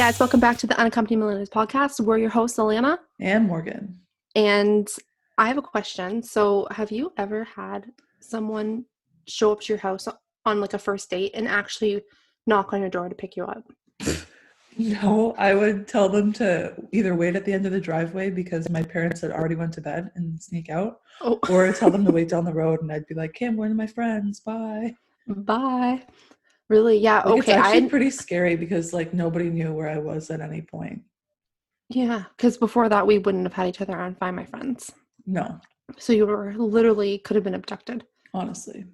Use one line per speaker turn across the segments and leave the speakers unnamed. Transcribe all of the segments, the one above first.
guys, welcome back to the Unaccompanied Millennials podcast. We're your hosts, Alanah
and Morgan.
And I have a question. So have you ever had someone show up to your house on like a first date and actually knock on your door to pick you up?
No, I would tell them to either wait at the end of the driveway because my parents had already went to bed and sneak out, or tell them to wait down the road, and I'd be like, "Hey, I'm going to my friends. Bye."
Bye. Really? Yeah.
Like,
okay.
It's actually pretty scary because like nobody knew where I was at any point.
Yeah, because before that we wouldn't have had each other on Find My Friends.
No.
So you were literally could have been abducted.
Honestly.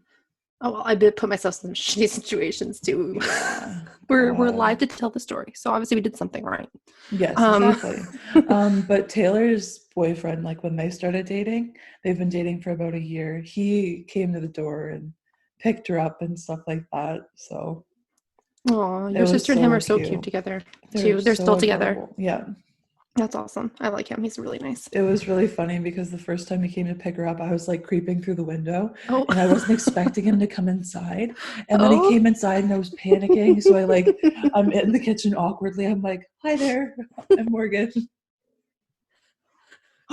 Oh, well, I did put myself in some shitty situations too.
Yeah.
We're live to tell the story. So obviously we did something right.
Yes, exactly. But Taylor's boyfriend, like when they started dating, they've been dating for about a year. He came to the door and picked her up and stuff like that. So
oh, your sister and him are so cute together too. They're still together.
Adorable. Yeah.
That's awesome. I like him. He's really nice.
It was really funny because the first time he came to pick her up, I was like creeping through the window and I wasn't expecting him to come inside. And then he came inside and I was panicking. So I'm in the kitchen awkwardly. I'm like, "Hi there, I'm Morgan."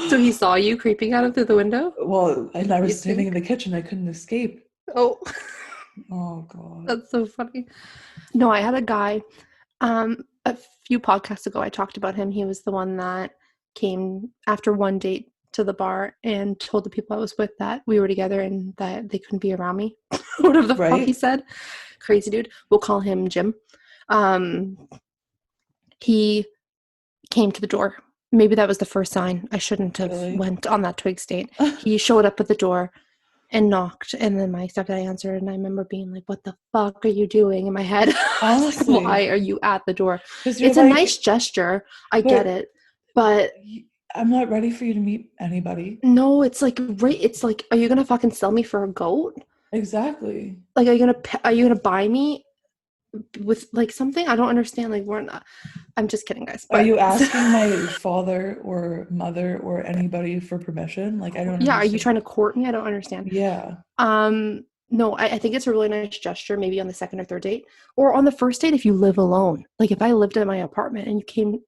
So he saw you creeping at him through the window?
Well, and I was standing in the kitchen. I couldn't escape.
Oh
God.
That's so funny. No, I had a guy, a few podcasts ago, I talked about him. He was the one that came after one date to the bar and told the people I was with that we were together and that they couldn't be around me. Whatever the fuck he said. Crazy dude. We'll call him Jim. He came to the door. Maybe that was the first sign. I shouldn't have went on that Twigs date. He showed up at the door and knocked, and then my stepdad answered, and I remember being like, "What the fuck are you doing?" in my head. Honestly, why are you at the door? It's a nice gesture. I get it, but
I'm not ready for you to meet anybody.
No, it's like, are you gonna fucking sell me for a goat?
Exactly.
Like, are you gonna buy me with like something? I don't understand. Like, we're not. I'm just kidding, guys.
But are you asking my father or mother or anybody for permission? Like, I don't understand.
Are you trying to court me? I don't understand.
Yeah.
No, I think it's a really nice gesture, maybe on the second or third date. Or on the first date if you live alone. Like, if I lived in my apartment and you came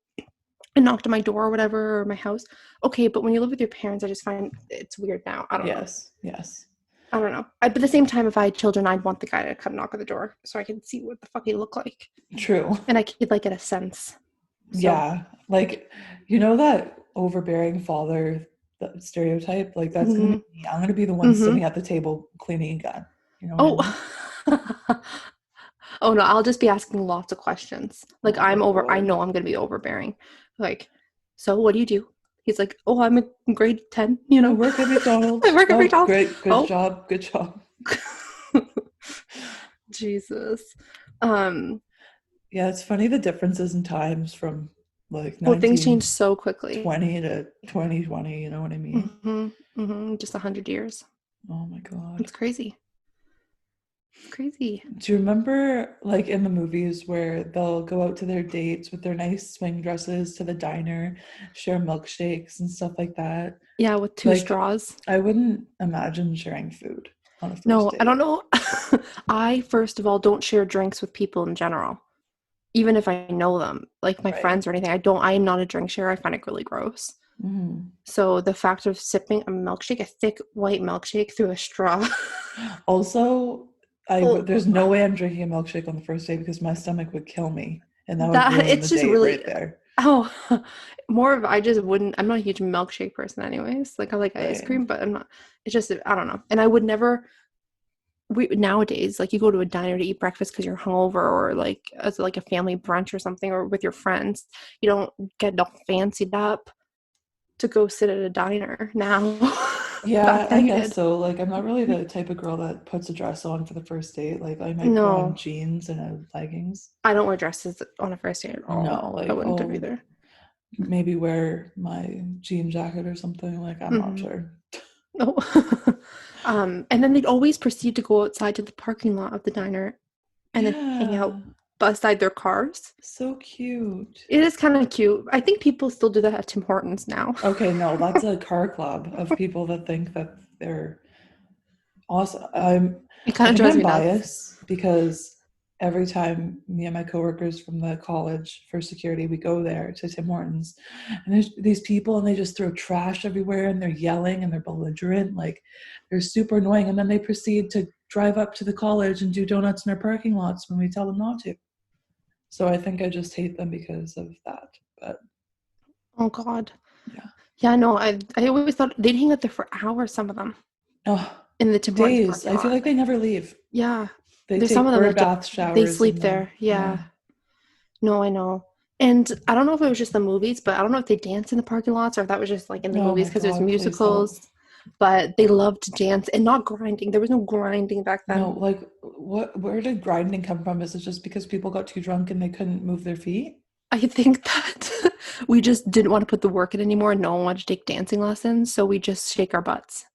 and knocked on my door or whatever, or my house, okay, but when you live with your parents, I just find it's weird now. I don't know.
Yes.
I don't know. But at the same time, if I had children, I'd want the guy to come knock on the door so I can see what the fuck he look like.
True.
And I could like get a sense.
So. Yeah. Like, you know that overbearing father stereotype? Like, that's going to be me. I'm going to be the one sitting at the table cleaning a gun. You know what I mean?
Oh no, I'll just be asking lots of questions. Like, I know I'm going to be overbearing. Like, so what do you do? He's like, "Oh, I'm in grade 10, you know."
I work at McDonald's.
I work at McDonald's.
Good job. Good job.
Jesus.
Yeah, it's funny the differences in times from like
things change so quickly.
20 to 2020, you know what I mean?
Just 100 years.
Oh my God.
It's crazy. Crazy.
Do you remember like in the movies where they'll go out to their dates with their nice swing dresses to the diner, share milkshakes and stuff like that?
Yeah, with two straws.
I wouldn't imagine sharing food on a first date.
I don't know. I, first of all, don't share drinks with people in general, even if I know them, like my friends or anything. I am not a drink sharer. I find it really gross.
Mm-hmm.
So the fact of sipping a milkshake, a thick white milkshake through a straw.
Also, there's no way I'm drinking a milkshake on the first day because my stomach would kill me, and that would ruin the date right there.
I'm not a huge milkshake person anyways. Like, I like ice cream, but I'm not. It's just, I don't know. And I would never. Nowadays, like, you go to a diner to eat breakfast because you're hungover, or like as like a family brunch or something, or with your friends. You don't get all fancied up to go sit at a diner now.
Yeah, I guess so. Like, I'm not really the type of girl that puts a dress on for the first date. Like, I might put on jeans and leggings.
I don't wear dresses on a first date at all.
No, like,
I wouldn't have either.
Maybe wear my jean jacket or something. Like, I'm not sure.
Oh. And then they'd always proceed to go outside to the parking lot of the diner and then hang out beside their cars.
So cute.
It is kind of cute. I think people still do that at Tim Hortons now.
Okay, no, that's a car club of people that think that they're awesome.
It kind of drives me
biased because every time me and my coworkers from the college for security, we go there to Tim Hortons, and there's these people and they just throw trash everywhere and they're yelling and they're belligerent, like they're super annoying. And then they proceed to drive up to the college and do donuts in our parking lots when we tell them not to. So I think I just hate them because of that. But
oh God.
yeah.
Yeah, no, I always thought they'd hang out there for hours, some of them.
Oh,
In the Tim Hortons
days.
parking
I feel
lot.
like they never leave.
Yeah.
They
There's some
take
of them
bird
that
bath
they
showers
sleep
and
there.
then
Yeah. No, I know. And I don't know if it was just the movies, but I don't know if they dance in the parking lots or if that was just like in the
Oh
movies
my
because it was
God, please don't.
musicals. But they loved to dance and not grinding. There was no grinding back
No,
then.
like where did grinding come from? Is it just because people got too drunk and they couldn't move their feet?
I think that we just didn't want to put the work in anymore and no one wanted to take dancing lessons, so we just shake our butts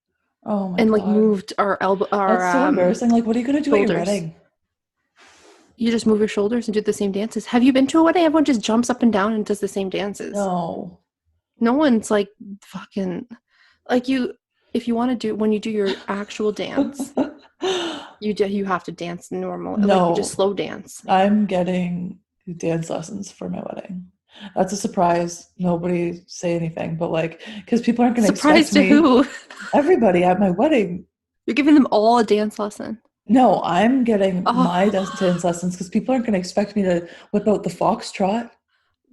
Oh my
and like
God.
moved our
That's so embarrassing. Like, what are you gonna do at your
shoulders.
wedding?
You just move your shoulders and do the same dances. Have you been to a wedding? Everyone just jumps up and down and does the same dances.
No.
No one's like fucking like you. If you want to do when you do your actual dance, you have to dance normal, like you just
No,
slow dance.
I'm getting dance lessons for my wedding. That's a surprise. Nobody say anything, but like, because people aren't gonna
Surprise
expect
to
me,
who?
everybody at my wedding.
You're giving them all a dance lesson.
No, I'm getting my
Oh,
dance lessons because people aren't gonna expect me to whip out the foxtrot.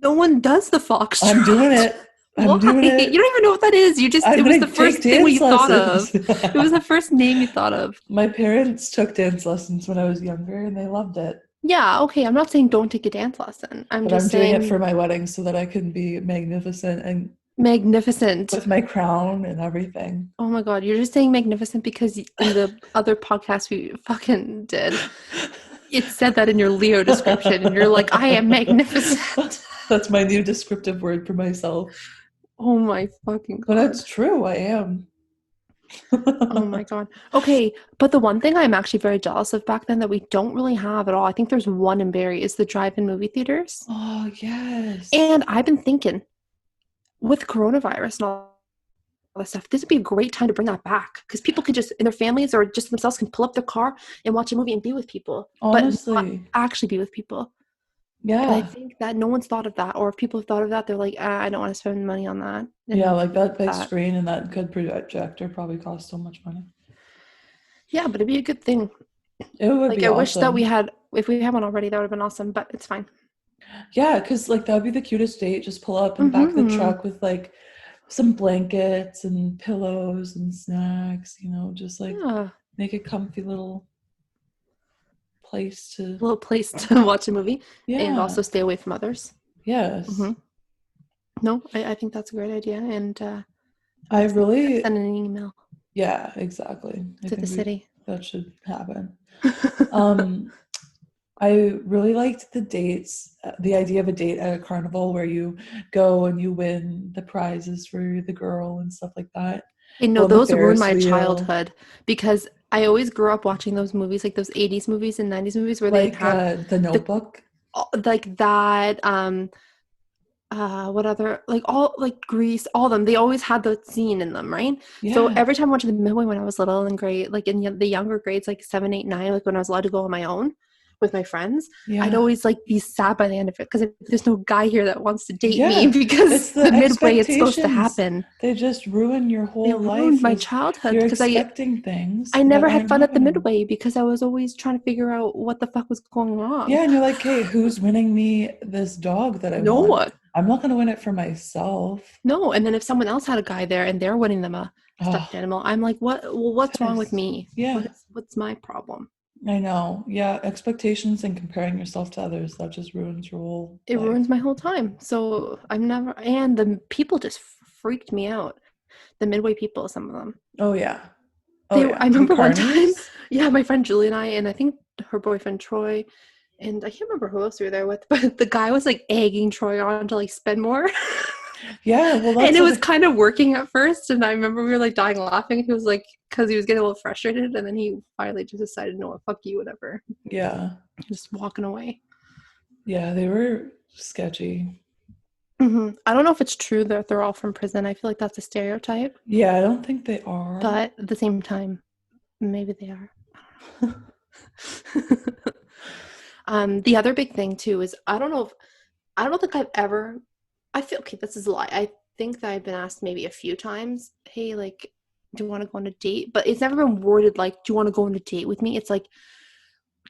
no one does the
I'm doing
foxtrot.
it. I'm
Why?
doing
You
it.
don't even know what that is.
I'm
It was the
gonna take
first thing
dance
you thought
lessons.
of. It was the first name you thought of.
My parents took dance lessons when I was younger and they loved it.
Yeah, okay. I'm not saying don't take a dance lesson. I'm
But I'm
just
doing it for
saying
my wedding so that I can be magnificent and
magnificent.
with my crown and everything.
Oh my God, you're just saying magnificent because in the other podcast we fucking did, it said that in your Leo description, and you're like, I am magnificent.
That's my new descriptive word for myself.
Oh my fucking
But
God.
it's true, I am.
Oh my God. Okay, but the one thing I'm actually very jealous of back then that we don't really have at all, I think there's one in Barrie, is the drive-in movie theaters.
Oh, yes.
And I've been thinking, with coronavirus and all this stuff, this would be a great time to bring that back because people could just, in their families or just themselves, can pull up their car and watch a movie and be with people, but not
Honestly,
actually be with people. And I
yeah.
think that no one's thought of that, or if people have thought of that, they're like, I don't want to spend money on that.
Yeah,
And
like that big
that,
screen and that good projector probably cost so much money.
yeah, but it'd be a good thing.
It would
Like,
be
I wish that we
awesome.
had, if we had one already, that would have been awesome, but it's fine.
Yeah, because like that would be the cutest date. Just pull up and back the
Mm-hmm.
truck with like some blankets and pillows and snacks, just like
Yeah.
make a comfy little place to,
A little place to watch a movie and
yeah,
also stay away from others.
yes.
Mm-hmm. No, I think that's a great idea. And
I
let's
really,
send an email
yeah, exactly. I
to the
think
city.
that should happen. Um, I really liked the dates, the idea of a date at a carnival where you go and you win the prizes for the girl and stuff like that.
And
Go
no,
on the
those ruined
Ferris
my
wheel.
childhood because I always grew up watching those movies, like those 80s movies and 90s movies where they'd
Like
have
the
the
Notebook.
like that what other like all like Grease, all of them, they always had the scene in them, right? So
Yeah,
every time I went to the midway when I was little and grade, like in the younger grades, like 7, 8, 9, like when I was allowed to go on my own with my friends, I'd
yeah,
always like be sad by the end of it because there's no guy here that wants to date me
yeah.
because
It's
the
the
midway it's supposed to
expectations.
happen.
They just ruin your
They
whole
ruined
life
my
as
childhood
you're
because
expecting things
I
that
never had
aren't
fun at the
happening.
midway because I was always trying to figure out what the fuck was going wrong.
Yeah, and you're like, hey, who's winning me this dog that I want?
No,
I'm not going to win it for myself.
no. And then if someone else had a guy there and they're winning them a stuffed
Oh,
animal, I'm like, what? Well, what's wrong with
pissed.
me?
Yeah,
What's my problem?
I know. Yeah, expectations and comparing yourself to others, that just ruins your whole
It
life.
ruins my whole time. So I'm never. And the people just freaked me out. The midway people, some of them.
Oh, yeah. Oh,
I
yeah. The
remember one time,
carnies?
yeah, my friend Julie and I think her boyfriend Troy, and I can't remember who else we were there with, but the guy was like egging Troy on to like spend more.
Yeah, well,
And
that's
it
what
was kind of working at first. And I remember we were like dying laughing. He was like, because he was getting a little frustrated. And then he finally just decided, no, fuck you, whatever.
yeah.
Just walking away.
Yeah, they were sketchy.
I don't know if it's true that they're all from prison. I feel like that's a stereotype.
Yeah, I don't think they are.
But at the same time, maybe they are. The other big thing too is I don't think I've ever. I feel okay. This is a lie. I think that I've been asked maybe a few times, "Hey, like, do you want to go on a date?" But it's never been worded like, "Do you want to go on a date with me?" It's like,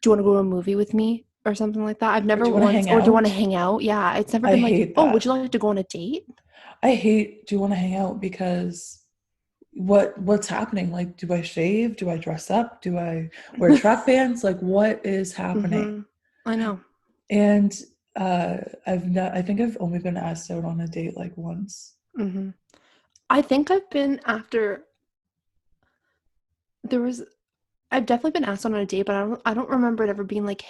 "Do you want to go to a movie with me?" or something like that. I've
Or
never
do you want to
once,
hang
or do you want to
out?
hang out? Yeah, it's never
I
been like,
hate
"Oh, would
that.
you like to go on a date?"
I hate do you want to hang out because what's happening? Like, do I shave? Do I dress up? Do I wear track pants? Like, what is happening?
Mm-hmm. I know.
And uh I think I've only been asked out on a date like once.
Mm-hmm. I think I've been after there was. I've definitely been asked on a date, but I don't remember it ever being like.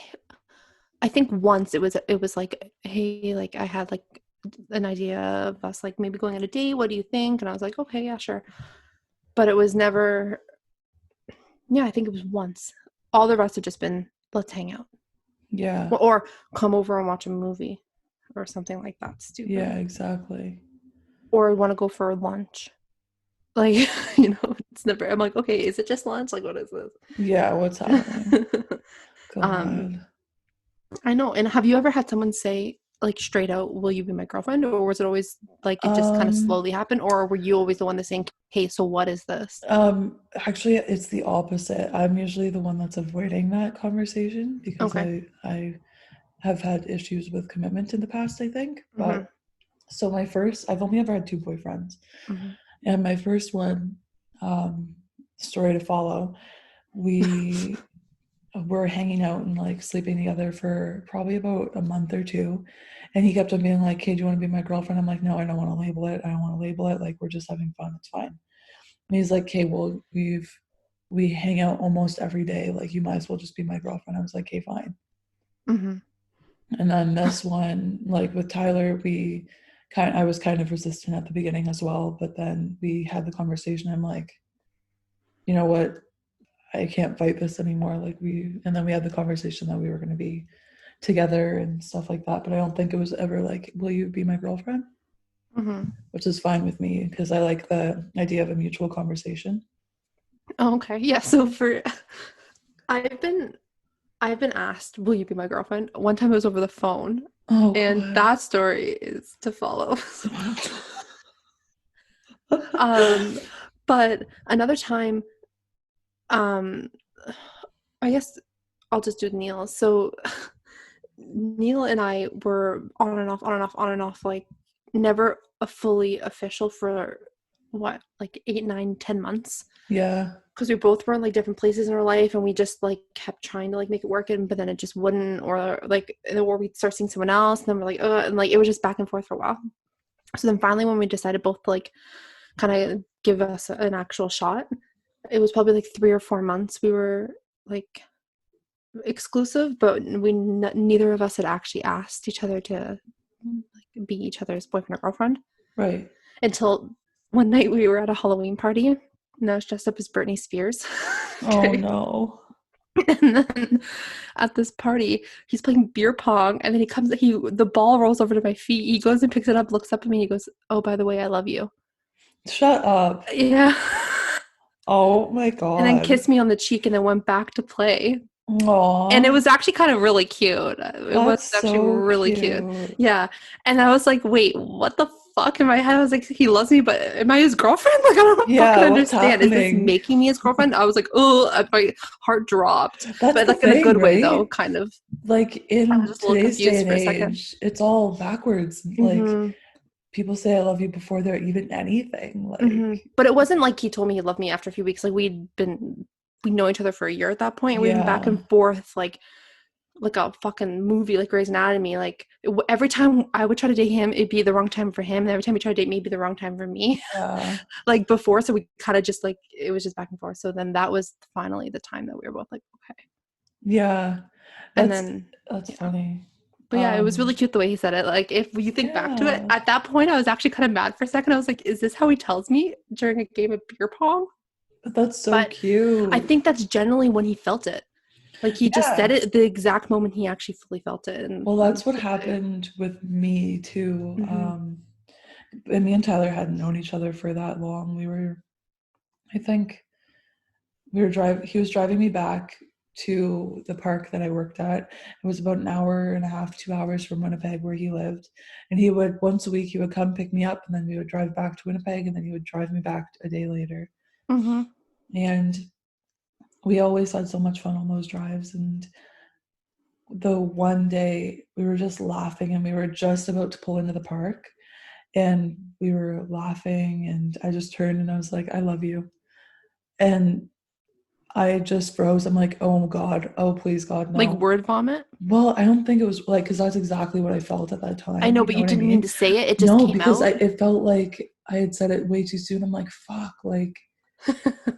I think once it was like, hey, like I had like an idea of us like maybe going on a date. What do you think? And I was like, okay, yeah, sure. But it was never. Yeah, I think it was once. All the rest have just been let's hang out
Yeah.
or come over and watch a movie or something like that. Stupid.
Yeah, exactly.
Or want to go for lunch. Like you know, it's never. I'm like, okay, is it just lunch? Like, what is
Yeah, what's happening?
this? um,
God.
I know. And have you ever had someone say, like, straight out, will you be my girlfriend? Or was it always like it just kind of
Um,
slowly happened? Or were you always the one that's saying, hey, so what is this?
Actually it's the opposite. I'm usually the one that's avoiding that conversation because
Okay.
I have had issues with commitment in the past, I think.
Mm-hmm.
But so I've only ever had two boyfriends.
Mm-hmm.
And my first one, um, story to follow, we were hanging out and like sleeping together for probably about a month or two. And he kept on being like, hey, do you want to be my girlfriend? I'm like, no, I don't want to label it. I don't want to label it. Like, we're just having fun. It's fine. And he's like, okay, well, we hang out almost every day. Like, you might as well just be my girlfriend. I was like, okay, fine.
Mm-hmm.
And then this one, like with Tyler, I was kind of resistant at the beginning as well, but then we had the conversation. I'm like, you know what? I can't fight this anymore. And then we had the conversation that we were going to be together and stuff like that. But I don't think it was ever like, will you be my girlfriend?
Mm-hmm.
Which is fine with me because I like the idea of a mutual conversation.
Oh, okay. Yeah. So I've been, I've been asked, will you be my girlfriend? One time it was over the phone,
Oh,
and
God.
that story is to follow. um, but another time, um, I guess I'll just do Neil. So Neil and I were on and off, on and off, on and off, like never a fully official for what, like 8, 9, 10 months.
Yeah.
Because we both were in like different places in our life, and we just like kept trying to like make it work, and but then it just wouldn't, or we'd start seeing someone else, and then we're like, and like it was just back and forth for a while. So then finally, when we decided both to like kind of give us an actual shot, it was probably like 3 or 4 months. We were like exclusive, but neither of us had actually asked each other to like be each other's boyfriend or girlfriend
Right.
until one night we were at a Halloween party, and I was dressed up as Britney Spears.
Oh,
Okay.
no.
And then at this party, he's playing beer pong, and then the ball rolls over to my feet. He goes and picks it up, looks up at me, and he goes, "Oh, by the way, I love you."
Shut up.
Yeah.
Oh, my
And then
God.
kissed me on the cheek, and then went back to play. And it
Aw.
was actually kind of really cute. It was
That's
actually
so
really cute.
cute.
Yeah. And I was like, wait, what the fuck? In my head, I was like, he loves me, but am I his girlfriend? Like, I don't fucking
Yeah, what's
understand. Is this
happening?
making me his girlfriend? I was like, oh, my heart dropped.
That's
But
the
like in a
thing,
good way, though,
right?
kind of.
Like
I was
in
just a little
today's day
confused
and
for a second.
age, it's all backwards. Like
Mm-hmm.
people say I love you before they're even anything. Like,
Mm-hmm. But it wasn't like he told me he loved me after a few weeks. Like we know each other for a year at that point. And we've been back
yeah.
and forth like a fucking movie, like Grey's Anatomy. Like every time I would try to date him, it'd be the wrong time for him. And every time he tried to date me, it'd be the wrong time for me.
Yeah.
Like before, so we kind of just like it was just back and forth. So then that was finally the time that we were both like, okay.
Yeah.
And
That's
then
that's
yeah.
funny.
But yeah, it was really
Um,
cute the way he said it. Like if you think back to it,
yeah.
at that point I was actually kind of mad for a second. I was like, is this how he tells me during a game of beer pong?
That's so
But I
cute.
think that's generally when he felt it. Like he just said
Yeah.
it the exact moment he actually fully felt it. And
Well, that's what happened with me too.
mm-hmm.
And me and Tyler hadn't known each other for that long. I think he was driving me back to the park that I worked at. It was about an hour and a half, 2 hours from Winnipeg where he lived. And he would, once a week, he would come pick me up, and then we would drive back to Winnipeg, and then he would drive me back a day later.
Mm-hmm.
And we always had so much fun on those drives. And the one day we were just laughing, and we were just about to pull into the park, and we were laughing, and I just turned and I was like, I love you. And I just froze. I'm like, oh God, oh please God, no.
Like word vomit?
Well, I don't think it was like, because that's exactly what I felt at that time.
I know, but you didn't mean to say it. It just came
because
out.
it felt like I had said it way too soon. I'm like, fuck, like,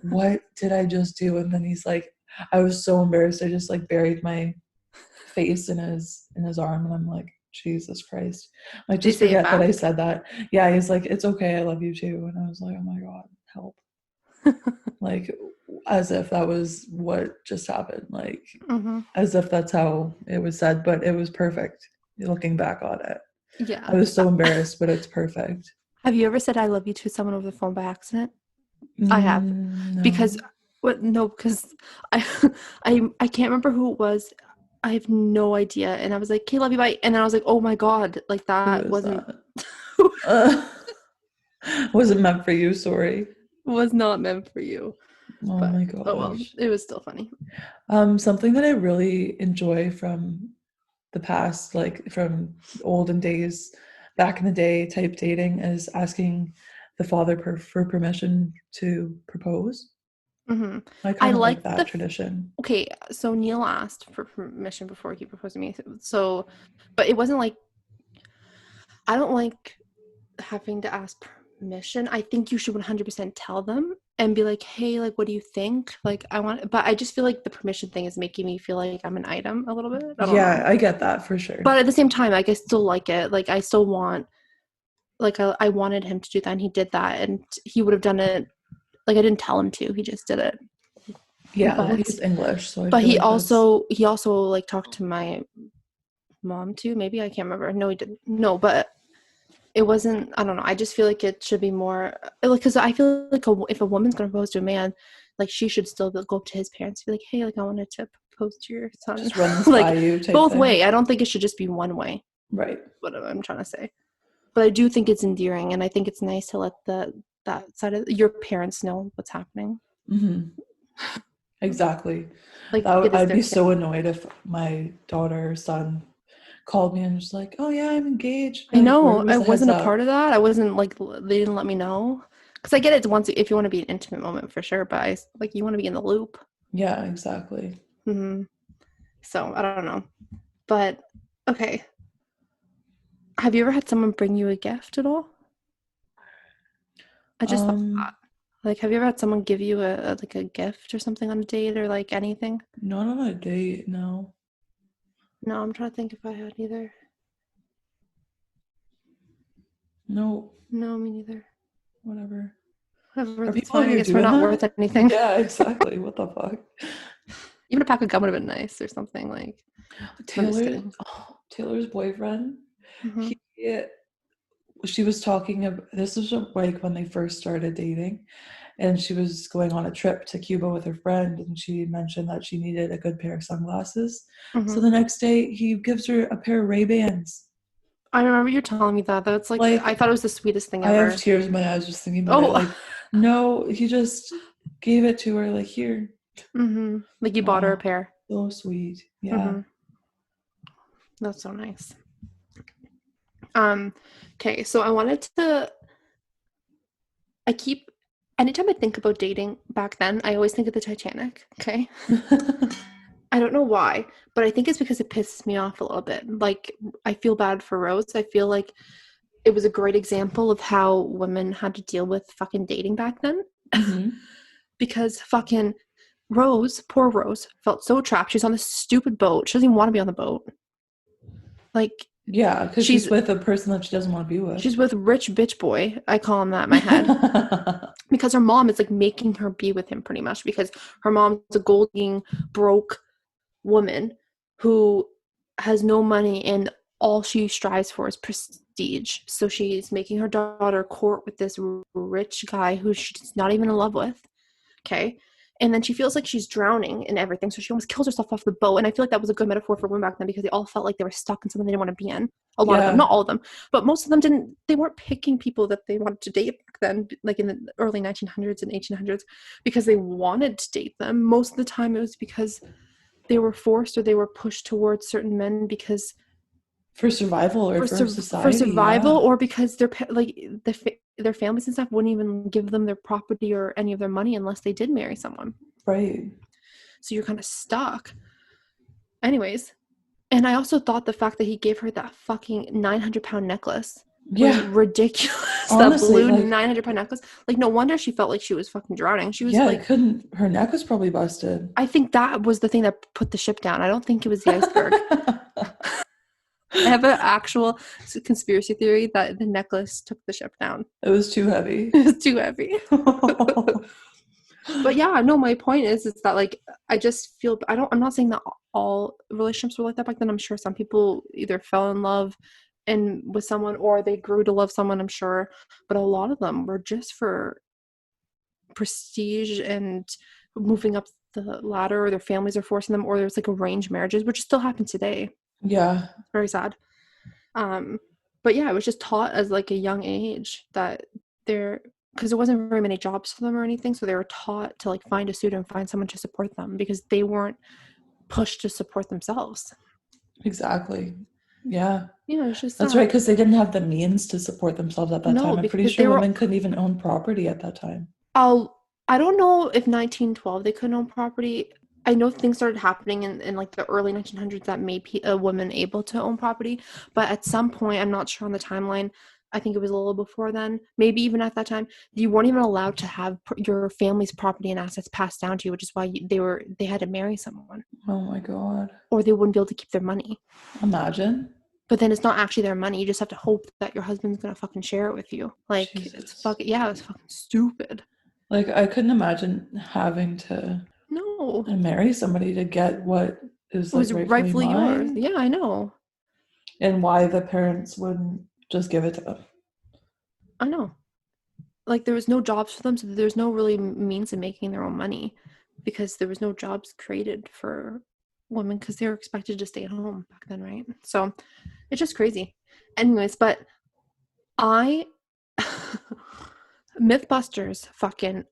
what did I just do? And then he's like, I was so embarrassed. I just like buried my face in his arm, and I'm like, Jesus Christ. I just forget that I said that. Yeah, he's like, it's okay, I love you too. And I was like, oh my God, help. Like, as if that was what just happened, like as if that's how it was said, but it was perfect looking back on it.
Yeah,
I was so embarrassed, but it's perfect.
Have you ever said I love you to someone over the phone by accident? I have.
No.
Because I can't remember who it was. I have no idea. And I was like, okay, love you, bye. And then I was like, oh my God, like that wasn't
wasn't meant for you, sorry.
Was not meant for you.
Oh my gosh.
Oh well, it was still funny.
Something that I really enjoy from the past, like from olden days, back in the day type dating, is asking the father for permission to propose.
Mm-hmm.
I kind of like that tradition.
Okay, so Neil asked for permission before he proposed to me. So, but it wasn't like, I don't like having to ask permission. I think you should 100% tell them and be like, hey, like, what do you think? Like, but I just feel like the permission thing is making me feel like I'm an item a little bit. I don't know.
I get that for sure.
But at the same time, like, I still like it. Like, I still want, like, I wanted him to do that, and he did that, and he would have done it. Like, I didn't tell him to. He just did it.
Yeah, but he's English, so
but he also like talked to my mom too. Maybe, I can't remember. No, he didn't. No, but it wasn't. I don't know. I just feel like it should be more like, because I feel like if a woman's gonna propose to a man, like, she should still go up to his parents and be like, hey, like, I wanted to propose to your son.
Just run this
like
by you.
Both way. I don't think it should just be one way.
Right.
What I'm trying to say. But I do think it's endearing, and I think it's nice to let that side of your parents know what's happening.
Mm-hmm. Exactly.
Like,
I'd be so annoyed if my daughter or son called me and was like, oh yeah, I'm engaged.
I know. I wasn't a part of that. I wasn't like, they didn't let me know. Because I get it once, if you want to be an intimate moment for sure, but you want to be in the loop.
Yeah, exactly.
Mm-hmm. So I don't know. But okay. Have you ever had someone bring you a gift at all? I just thought that. Like, have you ever had someone give you a gift or something on a date, or like anything?
Not on a date, no.
No, I'm trying to think if I had either.
No.
No, me neither.
Whatever.
Are people I guess we're not worth anything.
Yeah, exactly. What the fuck?
Even a pack of gum would have been nice, or something like.
Taylor's boyfriend. Mm-hmm. She was talking about, this was like when they first started dating, and she was going on a trip to Cuba with her friend, and she mentioned that she needed a good pair of sunglasses. Mm-hmm. So the next day he gives her a pair of Ray-Bans.
I remember you telling me that. That's like I thought it was the sweetest thing ever.
I have tears in my eyes just thinking about it. Like, no, he just gave it to her, like, here.
Mm-hmm. Like, you bought her a pair.
So sweet. Yeah.
Mm-hmm. That's so nice. Okay, so I wanted to, anytime I think about dating back then, I always think of the Titanic, okay? I don't know why, but I think it's because it pisses me off a little bit. Like, I feel bad for Rose. I feel like it was a great example of how women had to deal with fucking dating back then. Mm-hmm. Because fucking Rose, poor Rose, felt so trapped. She's on this stupid boat. She doesn't even want to be on the boat. Like,
yeah, because she's with a person that she doesn't want to be with.
She's with rich bitch boy. I call him that in my head. Because her mom is like making her be with him pretty much, because her mom's a gold-digging, broke woman who has no money, and all she strives for is prestige. So she's making her daughter court with this rich guy who she's not even in love with. Okay. And then she feels like she's drowning in everything, so she almost kills herself off the boat. And I feel like that was a good metaphor for women back then, because they all felt like they were stuck in something they didn't want to be in. A lot of them, not all of them, but most of them didn't. They weren't picking people that they wanted to date back then, like in the early 1900s and 1800s, because they wanted to date them. Most of the time it was because they were forced or they were pushed towards certain men because
for survival or for society,
for survival, or because their families and stuff wouldn't even give them their property or any of their money unless they did marry someone.
Right.
So you're kind of stuck. Anyways, and I also thought the fact that he gave her that fucking 900-pound necklace was ridiculous.
Honestly,
that blue 900-pound necklace. Like, no wonder she felt like she was fucking drowning. She was like,
her neck was probably busted.
I think that was the thing that put the ship down. I don't think it was the iceberg. I have an actual conspiracy theory that the necklace took the ship down.
It was too heavy.
It was too heavy. But yeah, no, my point is that, like, I just feel, I'm not saying that all relationships were like that back then. I'm sure some people either fell in love with someone or they grew to love someone, I'm sure. But a lot of them were just for prestige and moving up the ladder, or their families are forcing them, or there's like arranged marriages, which still happen today.
Yeah.
It's very sad. But yeah, I was just taught as like a young age that because there wasn't very many jobs for them or anything, so they were taught to like find a suitor and find someone to support them, because they weren't pushed to support themselves.
Exactly. Yeah.
Yeah, it's just
that's right, because they didn't have the means to support themselves at that time. I'm pretty sure women couldn't even own property at that time.
I don't know if 1912 they couldn't own property. I know things started happening in like the early 1900s that made a woman able to own property, but at some point, I'm not sure on the timeline, I think it was a little before then, maybe even at that time, you weren't even allowed to have your family's property and assets passed down to you, which is why they had to marry someone.
Oh my God.
Or they wouldn't be able to keep their money.
Imagine.
But then it's not actually their money. You just have to hope that your husband's gonna fucking share it with you. Like, Jesus. It's fucking stupid.
Like, I couldn't imagine having to marry somebody to get what was rightfully yours.
Yeah, I know.
And why the parents wouldn't just give it to them.
I know. Like, there was no jobs for them, so there's no really means of making their own money, because there was no jobs created for women, because they were expected to stay at home back then, right? So it's just crazy. Anyways, but Mythbusters fucking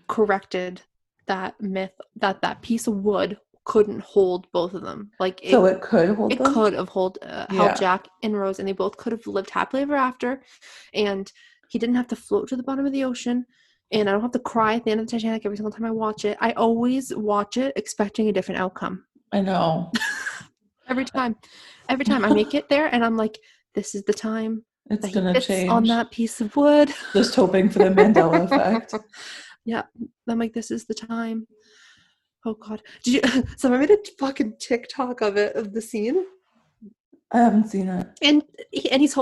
corrected that myth that piece of wood couldn't hold both of them. Like,
so it could hold them?
It could have held Jack and Rose, and they both could have lived happily ever after, and he didn't have to float to the bottom of the ocean, and I don't have to cry at the end of the Titanic every single time I watch it. I always watch it expecting a different outcome.
I know.
Every time I make it there, and I'm like, this is the time
it's gonna change
on that piece of wood.
Just hoping for the Mandela effect.
Yeah, I'm like, this is the time. Oh God, did you? So I made a fucking TikTok of the scene.
I haven't seen it.
And he's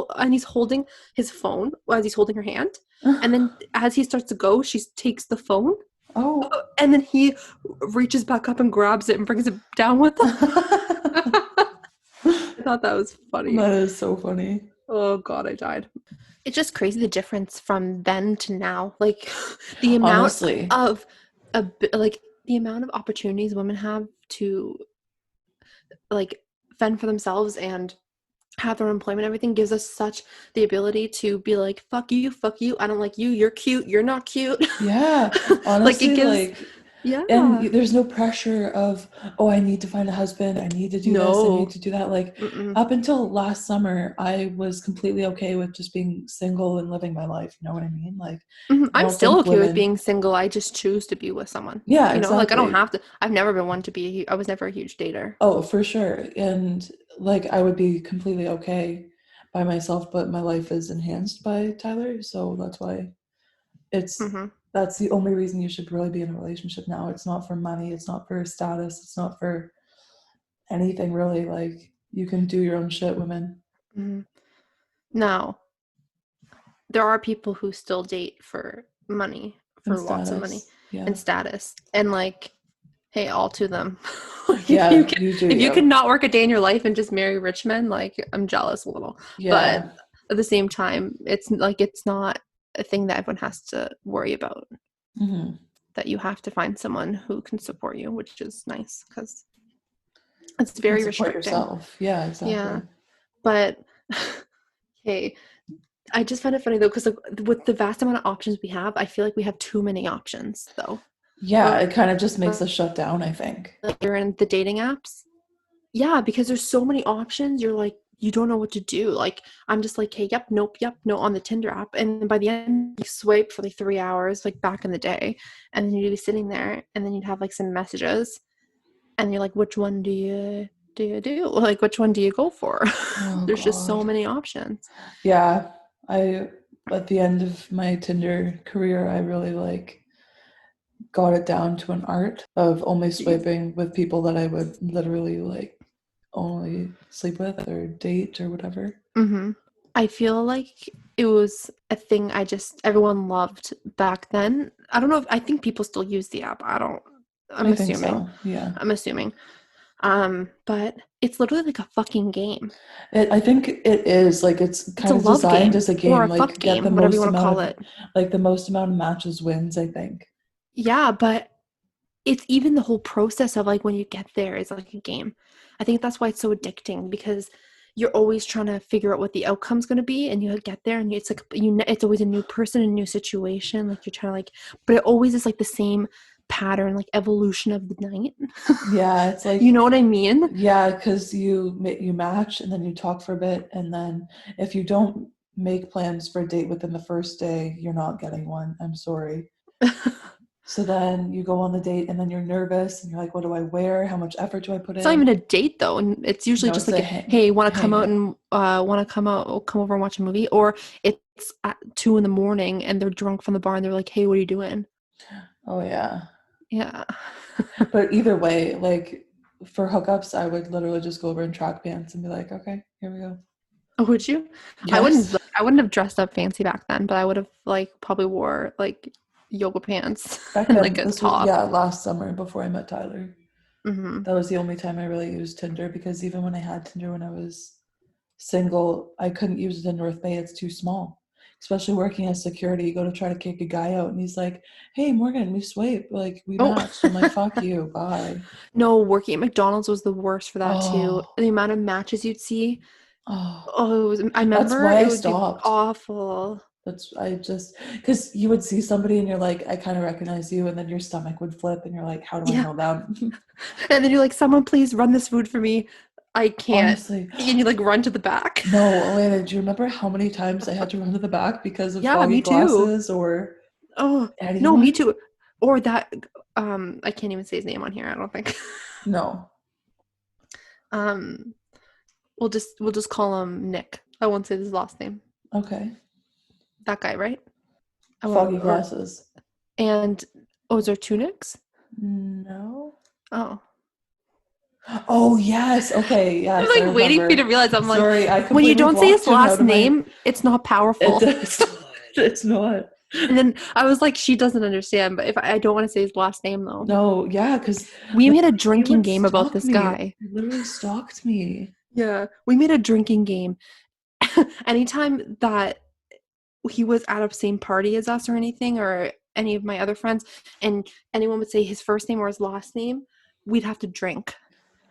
holding his phone as he's holding her hand, and then as he starts to go, she takes the phone.
Oh.
And then he reaches back up and grabs it and brings it down with him. I thought that was funny.
That is so funny.
Oh God, I died. It's just crazy the difference from then to now. Like, the amount of the amount of opportunities women have to like fend for themselves and have their employment, everything gives us such the ability to be like, fuck you, I don't like you, you're cute, you're not cute.
Yeah, honestly,
like, it gives, yeah.
And there's no pressure of, oh, I need to find a husband, I need to do this, I need to do that. Like, up until last summer, I was completely okay with just being single and living my life. You know what I mean? Like,
I'm still okay with being single. I just choose to be with someone.
Yeah,
you know, like, I don't have to. I've never been one to be. I was never a huge dater.
Oh, for sure. And like, I would be completely okay by myself, but my life is enhanced by Tyler, so that's why it's. That's the only reason you should really be in a relationship now. It's not for money. It's not for status. It's not for anything, really. Like, you can do your own shit, women.
Now, there are people who still date for money, for lots of money and status. And, like, hey, all to them. If you can not work a day in your life and just marry rich men, like, I'm jealous a little. Yeah. But at the same time, it's like, it's not a thing that everyone has to worry about. that you have to find someone who can support you, which is nice because it's very
support
restricting.
yourself. Yeah, exactly.
Yeah. But okay, I just find it funny though, because like, with the vast amount of options we have, I feel like we have too many options though.
Yeah, it kind of just makes us shut down, I think.
Like you're in the dating apps. Yeah, because there's so many options. You're like, you don't know what to do. Like, I'm just like, hey, yep, nope, yep, no on the Tinder app. And by the end, you swipe for like 3 hours, like back in the day. And then you'd be sitting there and then you'd have like some messages. And you're like, which one do you do? Like, which one do you go for?
Oh,
There's just so
God.
many options.
Yeah, at the end of my Tinder career, I really like got it down to an art of only swiping with people that I would literally like only sleep with or date or whatever.
Mm-hmm. I feel like it was a thing everyone loved back then. I don't know if I think people still use the app. I'm
I think
assuming.
so. Yeah.
I'm assuming. But it's literally like a fucking game.
I think it is like it's
It's a
kind of
love
designed
game
as a
or
game,
a fuck
like get the
game, whatever you
most
want to
amount
call
of
it.
like the most amount of matches wins, I think.
Yeah, but it's even the whole process of like when you get there is like a game. I think that's why it's so addicting because you're always trying to figure out what the outcome's going to be, and you get there and it's like it's always a new person, a new situation. Like you're trying to but it always is like the same pattern, like evolution of the night.
Yeah, it's like
You know what I mean?
yeah, because you match and then you talk for a bit, and then if you don't make plans for a date within the first day, you're not getting one. I'm sorry. So then you go on the date and then you're nervous and you're like, what do I wear? How much effort do I put
It's not
in?
even a date though, and it's usually
No,
just
it's
like
a
hey, want to come out
hangout.
and come over and watch a movie, or it's at 2 a.m. and they're drunk from the bar and they're like, hey, what are you doing?
Oh yeah.
Yeah.
But either way, like for hookups, I would literally just go over in track pants and be like, okay, here we go.
Oh, would you?
Yes.
I wouldn't have dressed up fancy back then, but I would have like probably wore like yoga pants
Back
and like
then,
a
this was,
top.
yeah, last summer before I met Tyler.
Hmm.
That was the only time I really used Tinder because even when I had Tinder when I was single, I couldn't use it in North Bay. It's too small. Especially working as security, you go to try to kick a guy out and he's like, hey, Morgan, we swipe. Like, we
Oh.
matched. I'm like, fuck you. Bye.
No, working at McDonald's was the worst for that too.
Oh,
The amount of matches you'd see.
oh.
I
That's
remember
why
it
I
would be
stopped.
awful.
I just, because you would see somebody and you're like, I kind of recognize you. And then your stomach would flip and you're like, how do I
Yeah.
know them?
And then you're like, someone please run this food for me. I can't.
Honestly.
And you like run to the back.
No, Alanah, do you remember how many times I had to run to the back because of
Yeah,
foggy
me too.
glasses or
Oh, no, me
anyone?
too. Or that I can't even say his name on here, I don't think.
No.
um we'll just call him Nick. I won't say his last name.
Okay.
That guy, right? I won't
Foggy glasses.
and is there two Nicks?
No.
Oh.
Oh, yes. Okay.
I'm
Yes, I
like waiting for you to
remember.
realize. I'm like,
Sorry, I
when you
completely
don't say his
blocked him out
last
of my.
name, it's not powerful.
It's not.
And then I was like, she doesn't understand, but if I don't want to say his last name though.
No, yeah, because
We made a
he
drinking
would
game about
stalk
this
me.
guy.
He literally stalked me.
Yeah. We made a drinking game. Anytime that he was at a same party as us or anything, or any of my other friends, and anyone would say his first name or his last name, we'd have to drink.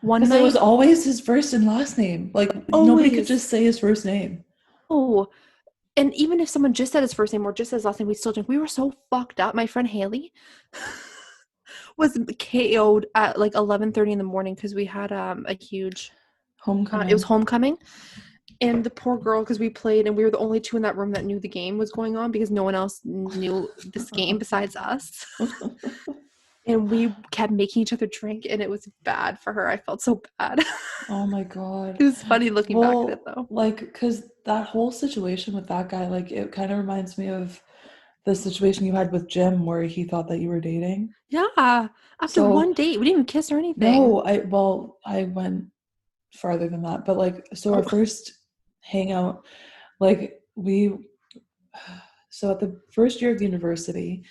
One
Because it was
night,
always his first and last name. Like, nobody could
always.
just say his first name.
Oh, and even if someone just said his first name or just his last name, we'd still drink. We were so fucked up. My friend Haley was KO'd at like 11:30 in the morning because we had a huge it was
Homecoming.
homecoming. And the poor girl, because we played and we were the only two in that room that knew the game was going on because no one else knew this game besides us. And we kept making each other drink and it was bad for her. I felt so bad.
Oh my God.
It was funny looking back at it
Well,
though.
like, because that whole situation with that guy, like, it kind of reminds me of the situation you had with Jim where he thought that you were dating.
Yeah. After
So,
one date, we didn't even kiss or anything.
no, I went farther than that. But, like, so our
Oh,
first hangout, like, so at the first year of university,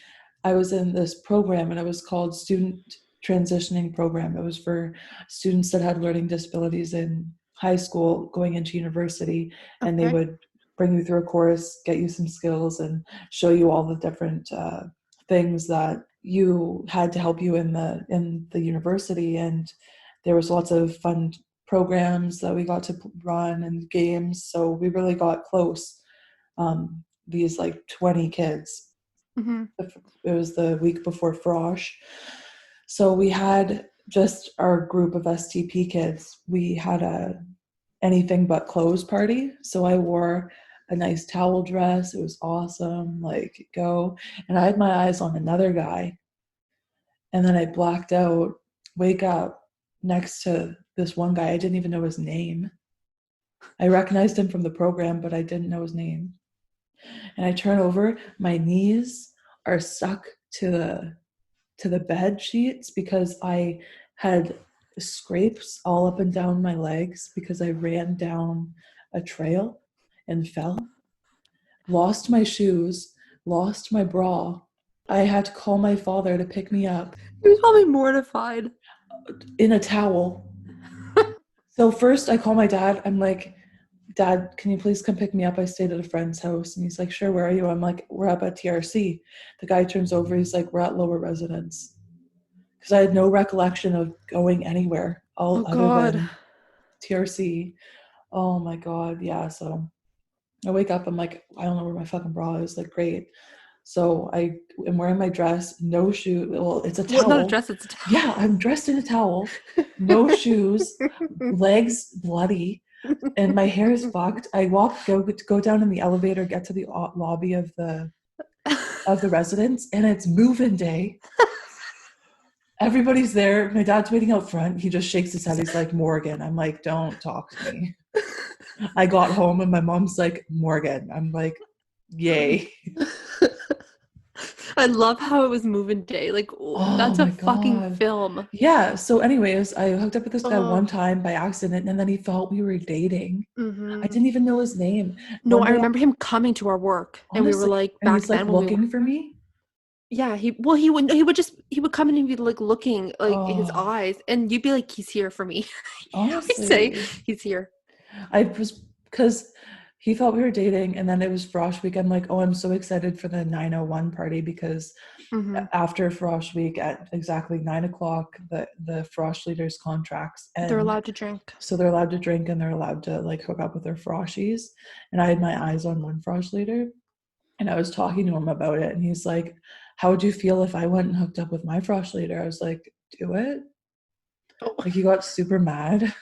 I was in this program and it was called Student Transitioning Program. It was for students that had learning disabilities in high school going into university, and they
okay.
would bring you through a course, get you some skills, and show you all the different things that you had to help you in the university, and there was lots of fun programs that we got to run and games. So we really got close. These like 20 kids.
Mm-hmm.
It was the week before Frosh. So we had just our group of STP kids. We had a anything but clothes party. So I wore a nice towel dress. It was awesome. Like, go. And I had my eyes on another guy. And then I blacked out, wake up next to this one guy. I didn't even know his name. I recognized him from the program, but I didn't know his name. And I turn over, my knees are stuck to the bed sheets because I had scrapes all up and down my legs because I ran down a trail and fell. Lost my shoes, lost my bra. I had to call my father to pick me up.
He was probably mortified.
In a towel. So first I call my dad. I'm like, Dad, can you please come pick me up? I stayed at a friend's house. And he's like, sure, where are you? I'm like, we're up at TRC. The guy turns over. He's like, we're at lower residence. Because I had no recollection of going anywhere other than TRC. Oh my God. Yeah. So I wake up. I'm like, I don't know where my fucking bra is. Like, great. So I am wearing my dress, no shoe. Well, it's a towel.
Well, not a dress, it's a towel.
Yeah, I'm dressed in a towel, no shoes, legs bloody, and my hair is fucked. I go down in the elevator, get to the lobby of the residence, and it's move-in day. Everybody's there. My dad's waiting out front. He just shakes his head. He's like, Morgan. I'm like, don't talk to me. I got home and my mom's like, Morgan. I'm like, yay.
I love how it was moving day. Like, that's a fucking film.
Yeah. So anyways, I hooked up with this guy one time by accident, and then he thought we were dating. I didn't even know his name.
No, I remember him coming to our work, honestly, and we were like,
back and he's like looking for me.
Yeah, he would come in and be like looking, like his eyes, and you'd be like, he's here for me. Honestly, say he's here.
I was, because he thought we were dating, and then it was Frosh week. I'm like, oh, I'm so excited for the 901 party because after Frosh week at exactly 9:00, the Frosh leaders contracts, and
they're allowed to drink.
So they're allowed to drink, and they're allowed to like hook up with their Froshies. And I had my eyes on one Frosh leader, and I was talking to him about it, and he's like, how would you feel if I went and hooked up with my Frosh leader? I was like, do it. Like, he got super mad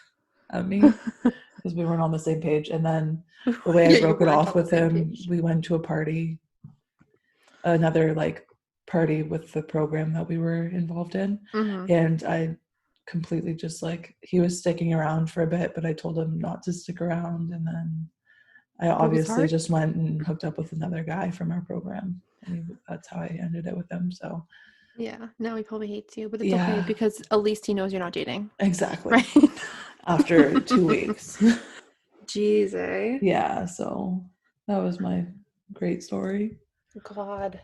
at me because we weren't on the same page. And then the way I broke it off with him, we went to a party, another like party with the program that we were involved in. And I completely just like, he was sticking around for a bit, but I told him not to stick around. And then I obviously just went and hooked up with another guy from our program. And that's how I ended it with him. So
yeah, now he probably hates you, but it's okay because at least he knows you're not dating.
Exactly.
Right?
After 2 weeks.
Jeez, eh?
Yeah, so that was my great story.
God.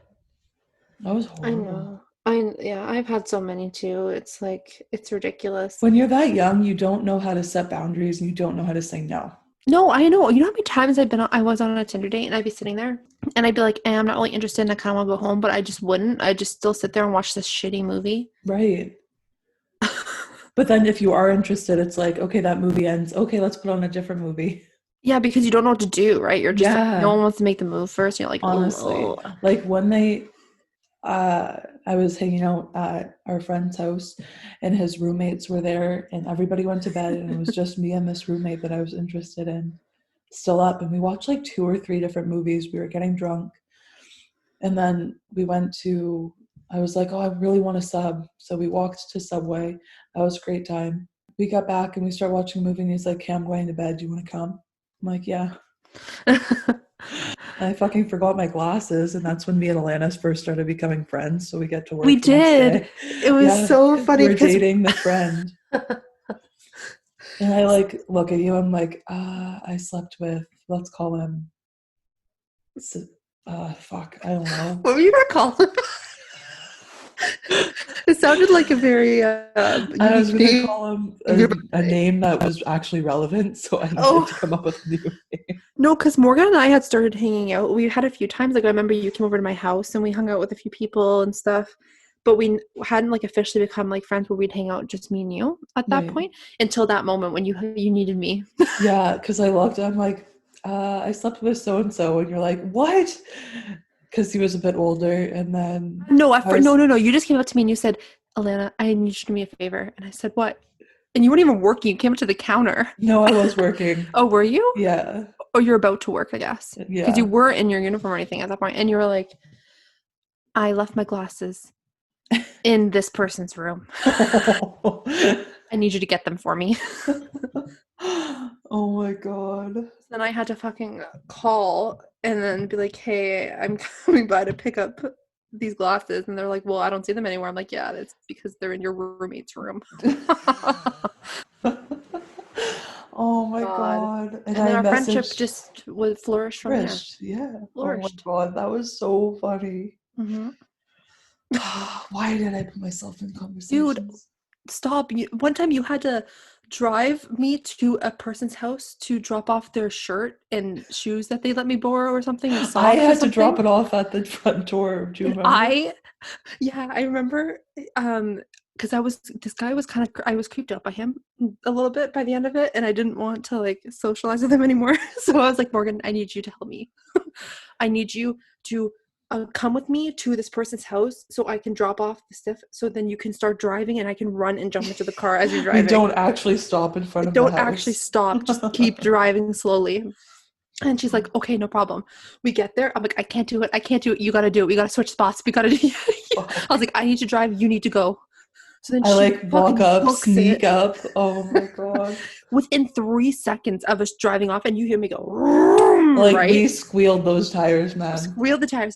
That was horrible.
I know. I've had so many too. It's like, it's ridiculous.
When you're that young, you don't know how to set boundaries and you don't know how to say no.
No, I know. You know how many times I was on a Tinder date and I'd be sitting there and I'd be like, I'm not really interested and I kind of want to go home, but I just wouldn't. I'd just still sit there and watch this shitty movie.
Right. But then if you are interested, it's like, okay, that movie ends. Okay, let's put on a different movie.
Yeah, because you don't know what to do, right? You're just like, no one wants to make the move first. You're like,
honestly, like one night, I was hanging out at our friend's house and his roommates were there and everybody went to bed and it was just me and this roommate that I was interested in still up, and we watched like 2 or 3 different movies. We were getting drunk, and then we went to, I was like, oh, I really want a sub. So we walked to Subway. That was a great time. We got back and we started watching a movie and he's like, okay, I'm going to bed. Do you want to come? I'm like, yeah. I fucking forgot my glasses, and that's when me and Alanah first started becoming friends. So we get to work.
We did. It was so funny.
We're dating the friend. And I like look at you. I'm like, I slept with. Let's call him. Fuck. I don't know.
What were you gonna call him? It sounded like a very.
I was going to call him a name that was actually relevant, so I needed to come up with a new name.
No, because Morgan and I had started hanging out. We had a few times. Like, I remember you came over to my house and we hung out with a few people and stuff. but we hadn't like officially become like friends where we'd hang out just me and you at that point until that moment when you needed me.
Yeah, because I looked, I'm like, I slept with so and so, and you're like, what? Because he was a bit older, and then
No, no. You just came up to me and you said, Alanah, I need you to do me a favor. And I said, what? And you weren't even working. You came up to the counter.
No, I was working.
Oh, were you?
Yeah.
Oh, you're about to work, I guess.
Yeah.
Because you were in your uniform or anything at that point. And you were like, I left my glasses in this person's room. I need you to get them for me.
Oh my God.
Then I had to fucking call and then be like, hey, I'm coming by to pick up these glasses. And they're like, well, I don't see them anywhere. I'm like, yeah, it's because they're in your roommate's room.
Oh my God.
And then our friendship just would flourish from there.
Yeah.
Flourished.
Oh my God, that was so funny.
Mm-hmm.
Why did I put myself in conversations?
Dude, stop. One time you had to drive me to a person's house to drop off their shirt and shoes that they let me borrow or something.
I had to drop it off at the front door. Do you remember?
I remember because this guy was I was creeped out by him a little bit by the end of it, and I didn't want to like socialize with him anymore. So I was like, Morgan, I need you to help me. I need you to come with me to this person's house so I can drop off the stuff so then you can start driving and I can run and jump into the car as you're driving.
We don't actually stop in front of the house.
Don't actually stop. Just keep driving slowly. And she's like, okay, no problem. We get there. I'm like, I can't do it. You got to do it. We got to switch spots. We got to do it. I was like, I need to drive. You need to go. So then
I like walk up, sneak up. Oh my God.
Within 3 seconds of us driving off, and you hear me go,
like,
right?
We squealed those tires, man.
Squealed the tires.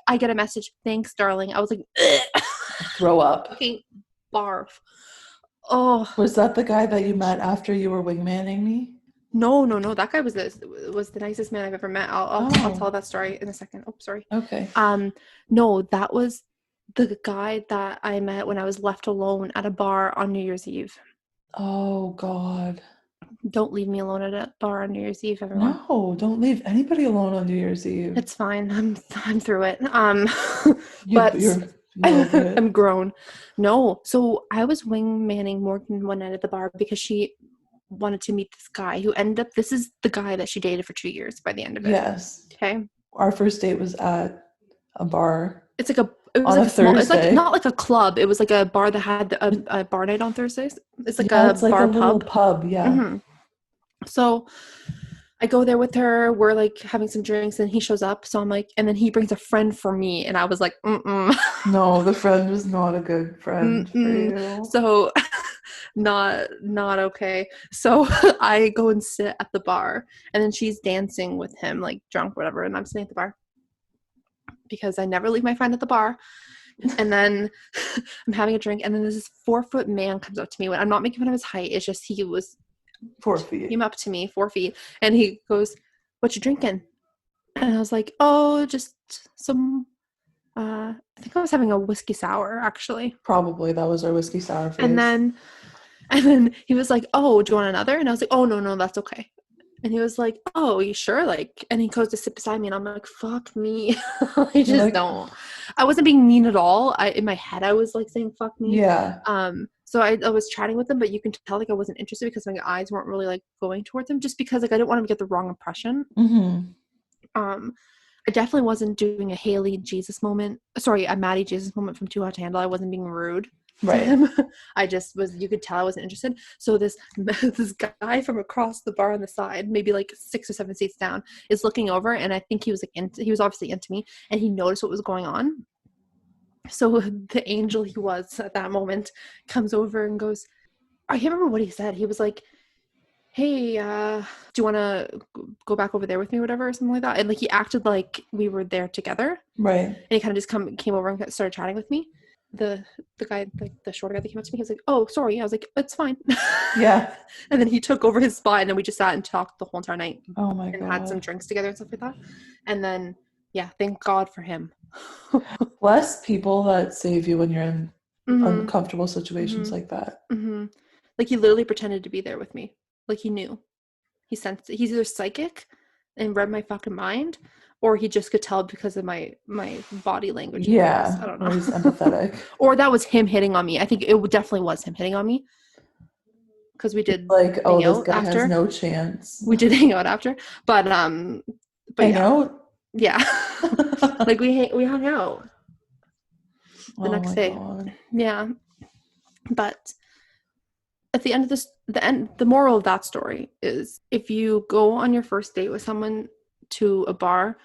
I get a message. Thanks, darling. I was like,
throw up.
Fucking barf. Oh.
Was that the guy that you met after you were wingmanning me?
No. That guy was the nicest man I've ever met. I'll tell that story in a second. Oh, sorry.
Okay.
No, that was the guy that I met when I was left alone at a bar on New Year's Eve.
Oh God.
Don't leave me alone at a bar on New Year's Eve, everyone.
No, don't leave anybody alone on New Year's Eve.
It's fine. I'm through it.
You're
I'm grown. No, so I was wingmanning Morgan one night at the bar because she wanted to meet this guy who ended up. This is the guy that she dated for 2 years by the end of it.
Yes.
Okay.
Our first date was at a bar.
It's like a small, it's like not like a club. It was like a bar that had a bar night on Thursdays. It's like
it's like a little pub. Yeah.
Mm-hmm. So I go there with her. We're like having some drinks, and he shows up. So I'm like, and then he brings a friend for me, and I was like,
No, the friend was not a good friend for you.
So not okay. So I go and sit at the bar, and then she's dancing with him, like drunk, whatever, and I'm sitting at the bar because I never leave my friend at the bar. And then I'm having a drink, and then this 4-foot man comes up to me. When I'm not making fun of his height, it's just he was
4 feet.
He came up to me 4 feet, and he goes, "What you drinking?" And I was like, "Oh, just some." I think I was having a whiskey sour, actually.
Probably that was our whiskey sour phase.
And then he was like, "Oh, do you want another?" And I was like, "Oh, no, that's okay." And he was like, "Oh, you sure?" Like, and he goes to sit beside me, and I'm like, "Fuck me." I just don't. I wasn't being mean at all. In my head, I was like saying "fuck me."
Yeah.
So I was chatting with him, but you can tell like I wasn't interested because my eyes weren't really like going towards him, just because like I didn't want him to get the wrong impression.
Mm-hmm.
I definitely wasn't doing a Maddie Jesus moment from Too Hot to Handle. I wasn't being rude.
Right.
To him. I just was, you could tell I wasn't interested. So this guy from across the bar on the side, maybe like 6 or 7 seats down, is looking over, and I think he was like he was obviously into me, and he noticed what was going on. So the angel he was at that moment comes over and goes, I can't remember what he said. He was like, "Hey, do you want to go back over there with me," or whatever, or something like that. And like he acted like we were there together.
Right.
And he kind of just came over and started chatting with me. The guy, like the shorter guy that came up to me, he was like, "Oh, sorry." I was like, "It's fine."
Yeah.
And then he took over his spot, and then we just sat and talked the whole entire night.
Oh my God.
And had some drinks together and stuff like that. And then, yeah, thank God for him.
Bless people that save you when you're in uncomfortable situations like that.
Mm-hmm. Like he literally pretended to be there with me. Like he knew. He sensed it. He's either psychic and read my fucking mind, or he just could tell because of my body language.
Yeah,
I don't
or
know.
he's empathetic.
Or that was him hitting on me. I think it definitely was him hitting on me because we did
Like, oh,
hang
this
out
guy has
after.
no chance.
We did hang out after, but
Hang
yeah,
out?
yeah, like we hung out the
Oh
next
my
day.
God.
Yeah, but at the end of this, the moral of that story is if you go on your first date with someone to a bar,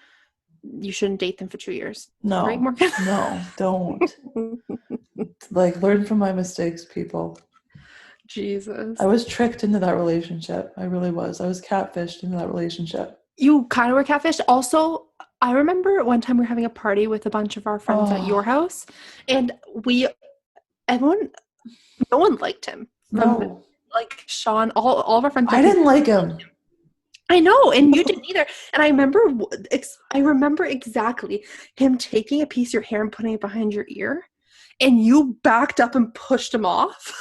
you shouldn't date them for 2 years.
No.
Right, Morgan?
No, don't. Like, learn from my mistakes, people.
Jesus.
I was tricked into that relationship. I really was. I was catfished into that relationship.
You kind of were catfished. Also, I remember one time we were having a party with a bunch of our friends at your house, and no one liked him.
No.
Like Sean, all of our friends.
I didn't like him.
I know, and you didn't either. And I remember exactly him taking a piece of your hair and putting it behind your ear, and you backed up and pushed him off.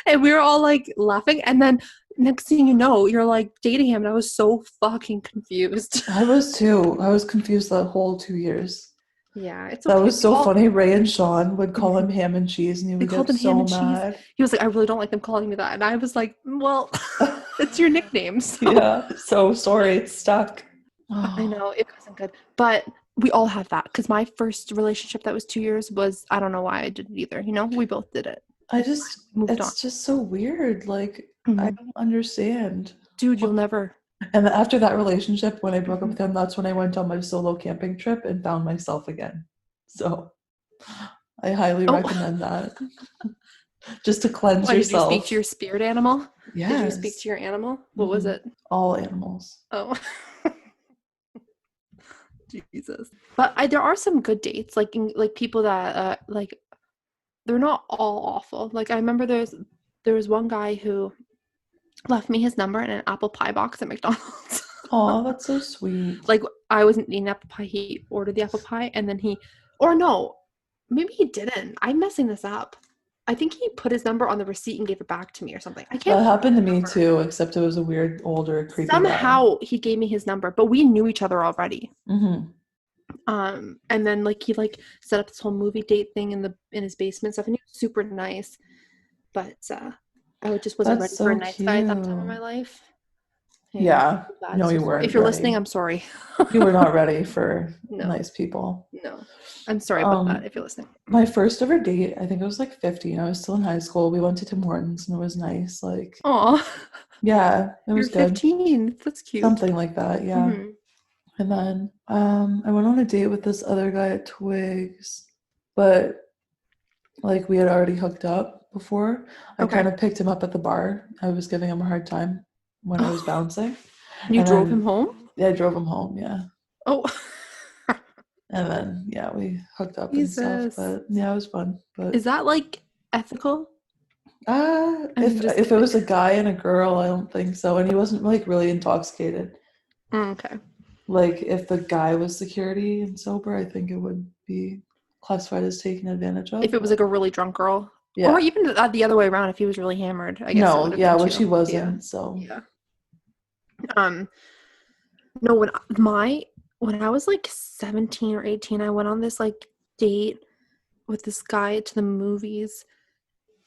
And we were all like laughing, and then next thing you know, you're like dating him, and I was so fucking confused.
I was too. I was confused that whole 2 years.
Yeah, it's okay.
That was so funny. Ray and Sean would call him ham and cheese, and he would
called
get
him ham
so
and
mad.
cheese. He was like, I really don't like them calling me that. And I was like, well, it's your nickname. So.
Yeah, so sorry, it's stuck.
I know, it wasn't good. But we all have that. Because my first relationship that was 2 years was, I don't know why I didn't either. You know, we both did it.
It's just so weird. Like, I don't understand.
Dude, you'll never.
And after that relationship, when I broke up with him, that's when I went on my solo camping trip and found myself again. So I highly recommend that. Just to cleanse yourself.
Did you speak to your spirit animal?
Yes.
Did you speak to your animal? What was it?
All animals.
Oh. Jesus. But there are some good dates, like people that like they're not all awful. Like I remember there was one guy who left me his number in an apple pie box at McDonald's.
Oh, that's so sweet.
Like I wasn't eating apple pie. He ordered the apple pie, and then maybe he didn't. I'm messing this up. I think he put his number on the receipt and gave it back to me or something. I can't.
That happened to me too, except it was a weird, older, creepy
Somehow
guy.
He gave me his number, but we knew each other already.
Mm-hmm.
And then like he like set up this whole movie date thing in his basement stuff, and he was super nice. But I just wasn't ready for a nice guy at that time in my life.
Yeah. No, you weren't.
If you're listening, I'm sorry.
You were not ready for nice people.
No. I'm sorry about that if you're listening.
My first ever date, I think I was like 15. I was still in high school. We went to Tim Hortons and it was nice. Like,
aw.
Yeah, it was good.
15. That's cute.
Something like that, yeah. Mm-hmm. And then I went on a date with this other guy at Twigs, but like we had already hooked up before. I kind of picked him up at the bar. I was giving him a hard time when I was bouncing.
You drove him home?
Yeah, I drove him home, yeah.
Oh.
And then, yeah, we hooked up and stuff. But yeah, it was fun. But
is that like ethical?
If it was a guy and a girl, I don't think so. And he wasn't like really intoxicated.
Okay.
Like if the guy was security and sober, I think it would be classified as taken advantage of.
If it was like a really drunk girl.
Yeah.
Or even the other way around, if he was really hammered, I guess.
No, yeah, which he wasn't.
Yeah.
So
yeah. No, when I was like 17 or 18, I went on this like date with this guy to the movies.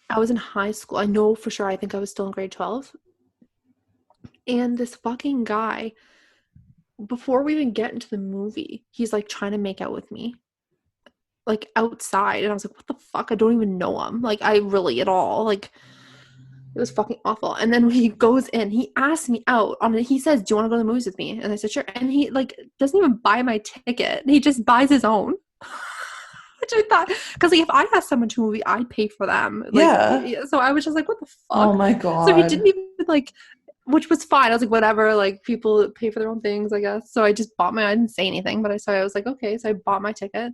I was in high school. I know for sure. I think I was still in grade 12. And this fucking guy, before we even get into the movie, he's like trying to make out with me. Like outside. And I was like, what the fuck? I don't even know him. Like I really at all. Like it was fucking awful. And then when he goes in, he asks me out on it. He says, do you want to go to the movies with me? And I said, sure. And he like doesn't even buy my ticket. He just buys his own. Which I thought, because like if I asked someone to a movie, I'd pay for them. Like, yeah. So I was just like, what the fuck?
Oh my God.
So he didn't even like, which was fine. I was like, whatever, like people pay for their own things, I guess. So I just I didn't say anything, but I was like, okay. So I bought my ticket.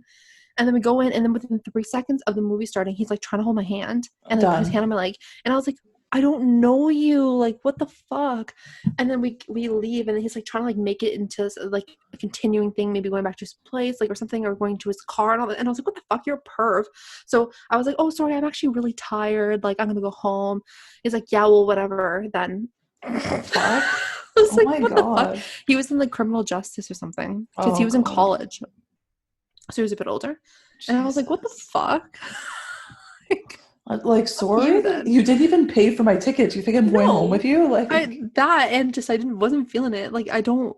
And then we go in, and then within 3 seconds of the movie starting, he's like trying to hold my hand and like put his hand on my leg. And I was like, I don't know you. Like, what the fuck? And then we leave, and then he's like trying to like make it into like a continuing thing, maybe going back to his place, like or something, or going to his car and all that. And I was like, what the fuck? You're a perv. So I was like, oh, sorry, I'm actually really tired. Like, I'm gonna go home. He's like, yeah, well, whatever then.
What the fuck?
I was
Oh
like,
my
what the fuck?
God.
He was in like criminal justice or something because he
Oh
was in
God.
college. So he was a bit older. And I was like, what the
Jesus.
fuck?
Like,
Fuck you
sorry?
then.
You didn't even pay for my ticket. You think I'm going home with
No.
you? Like,
And just I wasn't feeling it. Like I don't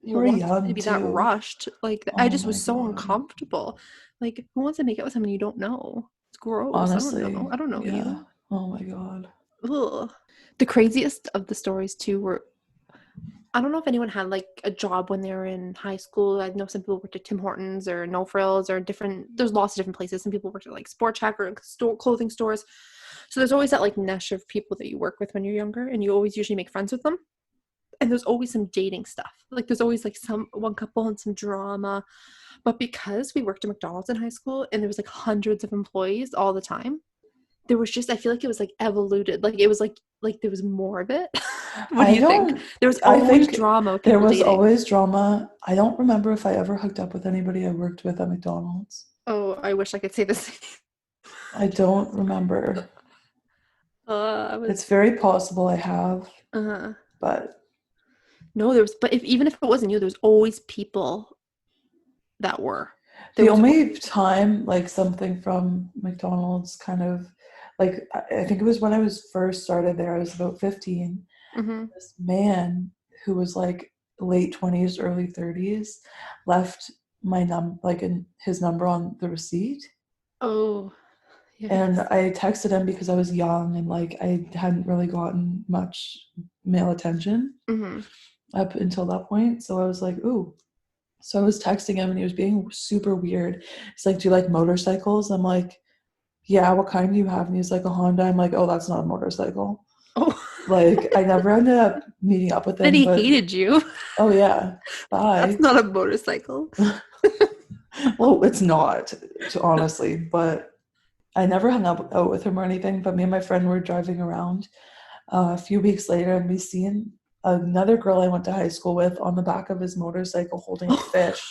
you were
want to
young
be that
too.
rushed. Like I
Oh
just
my
was so
God.
uncomfortable. Like who wants to make out with someone you don't know? It's gross. I don't know.
Honestly,
I don't know
yeah.
you.
Oh my God.
Ugh. The craziest of the stories too were I don't know if anyone had like a job when they were in high school. I know some people worked at Tim Hortons or No Frills or different. There's lots of different places. Some people worked at like Sport Chek or clothing stores. So there's always that like niche of people that you work with when you're younger, and you always usually make friends with them. And there's always some dating stuff. Like there's always like some one couple and some drama. But because we worked at McDonald's in high school and there was like hundreds of employees all the time, there was just I feel like it was like evoluted. Like it was like there was more of it. What do
I
you think?
don't,
There was
I
always
think
drama with
there
people
was
dating.
always drama. I don't remember if I ever hooked up with anybody I worked with at McDonald's.
Oh, I wish I could say the same.
I don't remember.
I
It's
was
very possible I have,
uh
but
no, there was but if even if it wasn't you, there was always people that were. There
the
was
only time like something from McDonald's kind of like I think it was when I was first started there, I was about 15.
mm-hmm.
This man who was like late 20s, early 30s left my his number on the receipt.
Oh,
And
yes.
I texted him because I was young and like I hadn't really gotten much male attention
Mm-hmm.
up until that point. So I was like, ooh. So I was texting him and he was being super weird. He's like, do you like motorcycles? I'm like, yeah, what kind do you have? And he's like, a Honda. I'm like, oh, that's not a motorcycle.
Oh,
Like, I never ended up meeting up with
then
him,
he
but
hated you.
oh, yeah,
That's
bye.
not a motorcycle.
Well, it's not, honestly, but I never hung up out with him or anything. But me and my friend were driving around a few weeks later and we seen another girl I went to high school with on the back of his motorcycle holding a fish.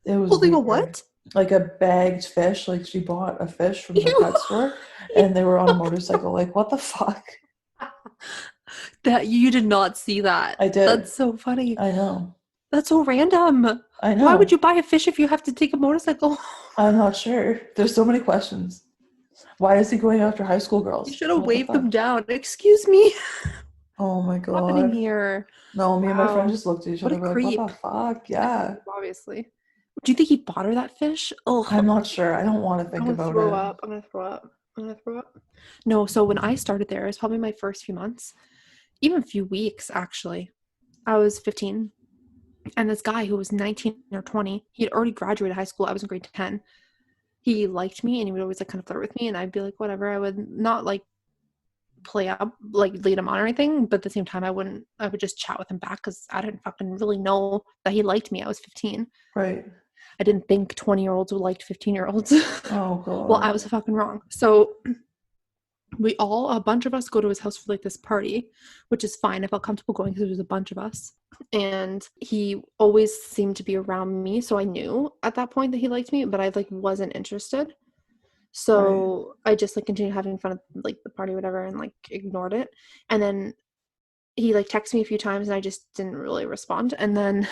It was
Holding a
weird.
what?
Like a bagged fish, like she bought a fish from the
You.
pet store and they were on a motorcycle. Like, what the fuck?
That you did not see that.
I did.
That's so funny.
I know.
That's so random.
I
Why would
know.
you buy a fish if you have to take a motorcycle?
I'm not sure. There's so many questions. Why is he going after high school
You
girls?
should have
What the
waved them
fuck?
down. Excuse me.
Oh my
What's happening
God.
here?
No, me and my friend
Wow.
just looked at each
What a
other. We're like, what the
creep.
fuck?
A
Yeah.
creep, obviously. Do you think he bought her that fish? Oh,
I'm not sure. I don't want to
I'm
think
gonna
about
throw
it.
up. I'm gonna throw up. I'm gonna throw up. No, so when I started there, it was probably my first few months, even a few weeks actually. I was 15, and this guy who was 19 or 20, he had already graduated high school. I was in grade 10. He liked me, and he would always like kind of flirt with me, and I'd be like, whatever. I would not like play up, like lead him on or anything, but at the same time, I would just chat with him back because I didn't fucking really know that he liked me. I was 15.
Right.
I didn't think 20-year-olds would like 15-year-olds.
Oh
Well, I
God.
was fucking wrong. So a bunch of us go to his house for like this party, which is fine. I felt comfortable going because there was a bunch of us. And he always seemed to be around me. So I knew at that point that he liked me, but I like wasn't interested.
Right.
So I just like continued having fun at like the party, whatever, and like ignored it. And then he like texted me a few times and I just didn't really respond. And then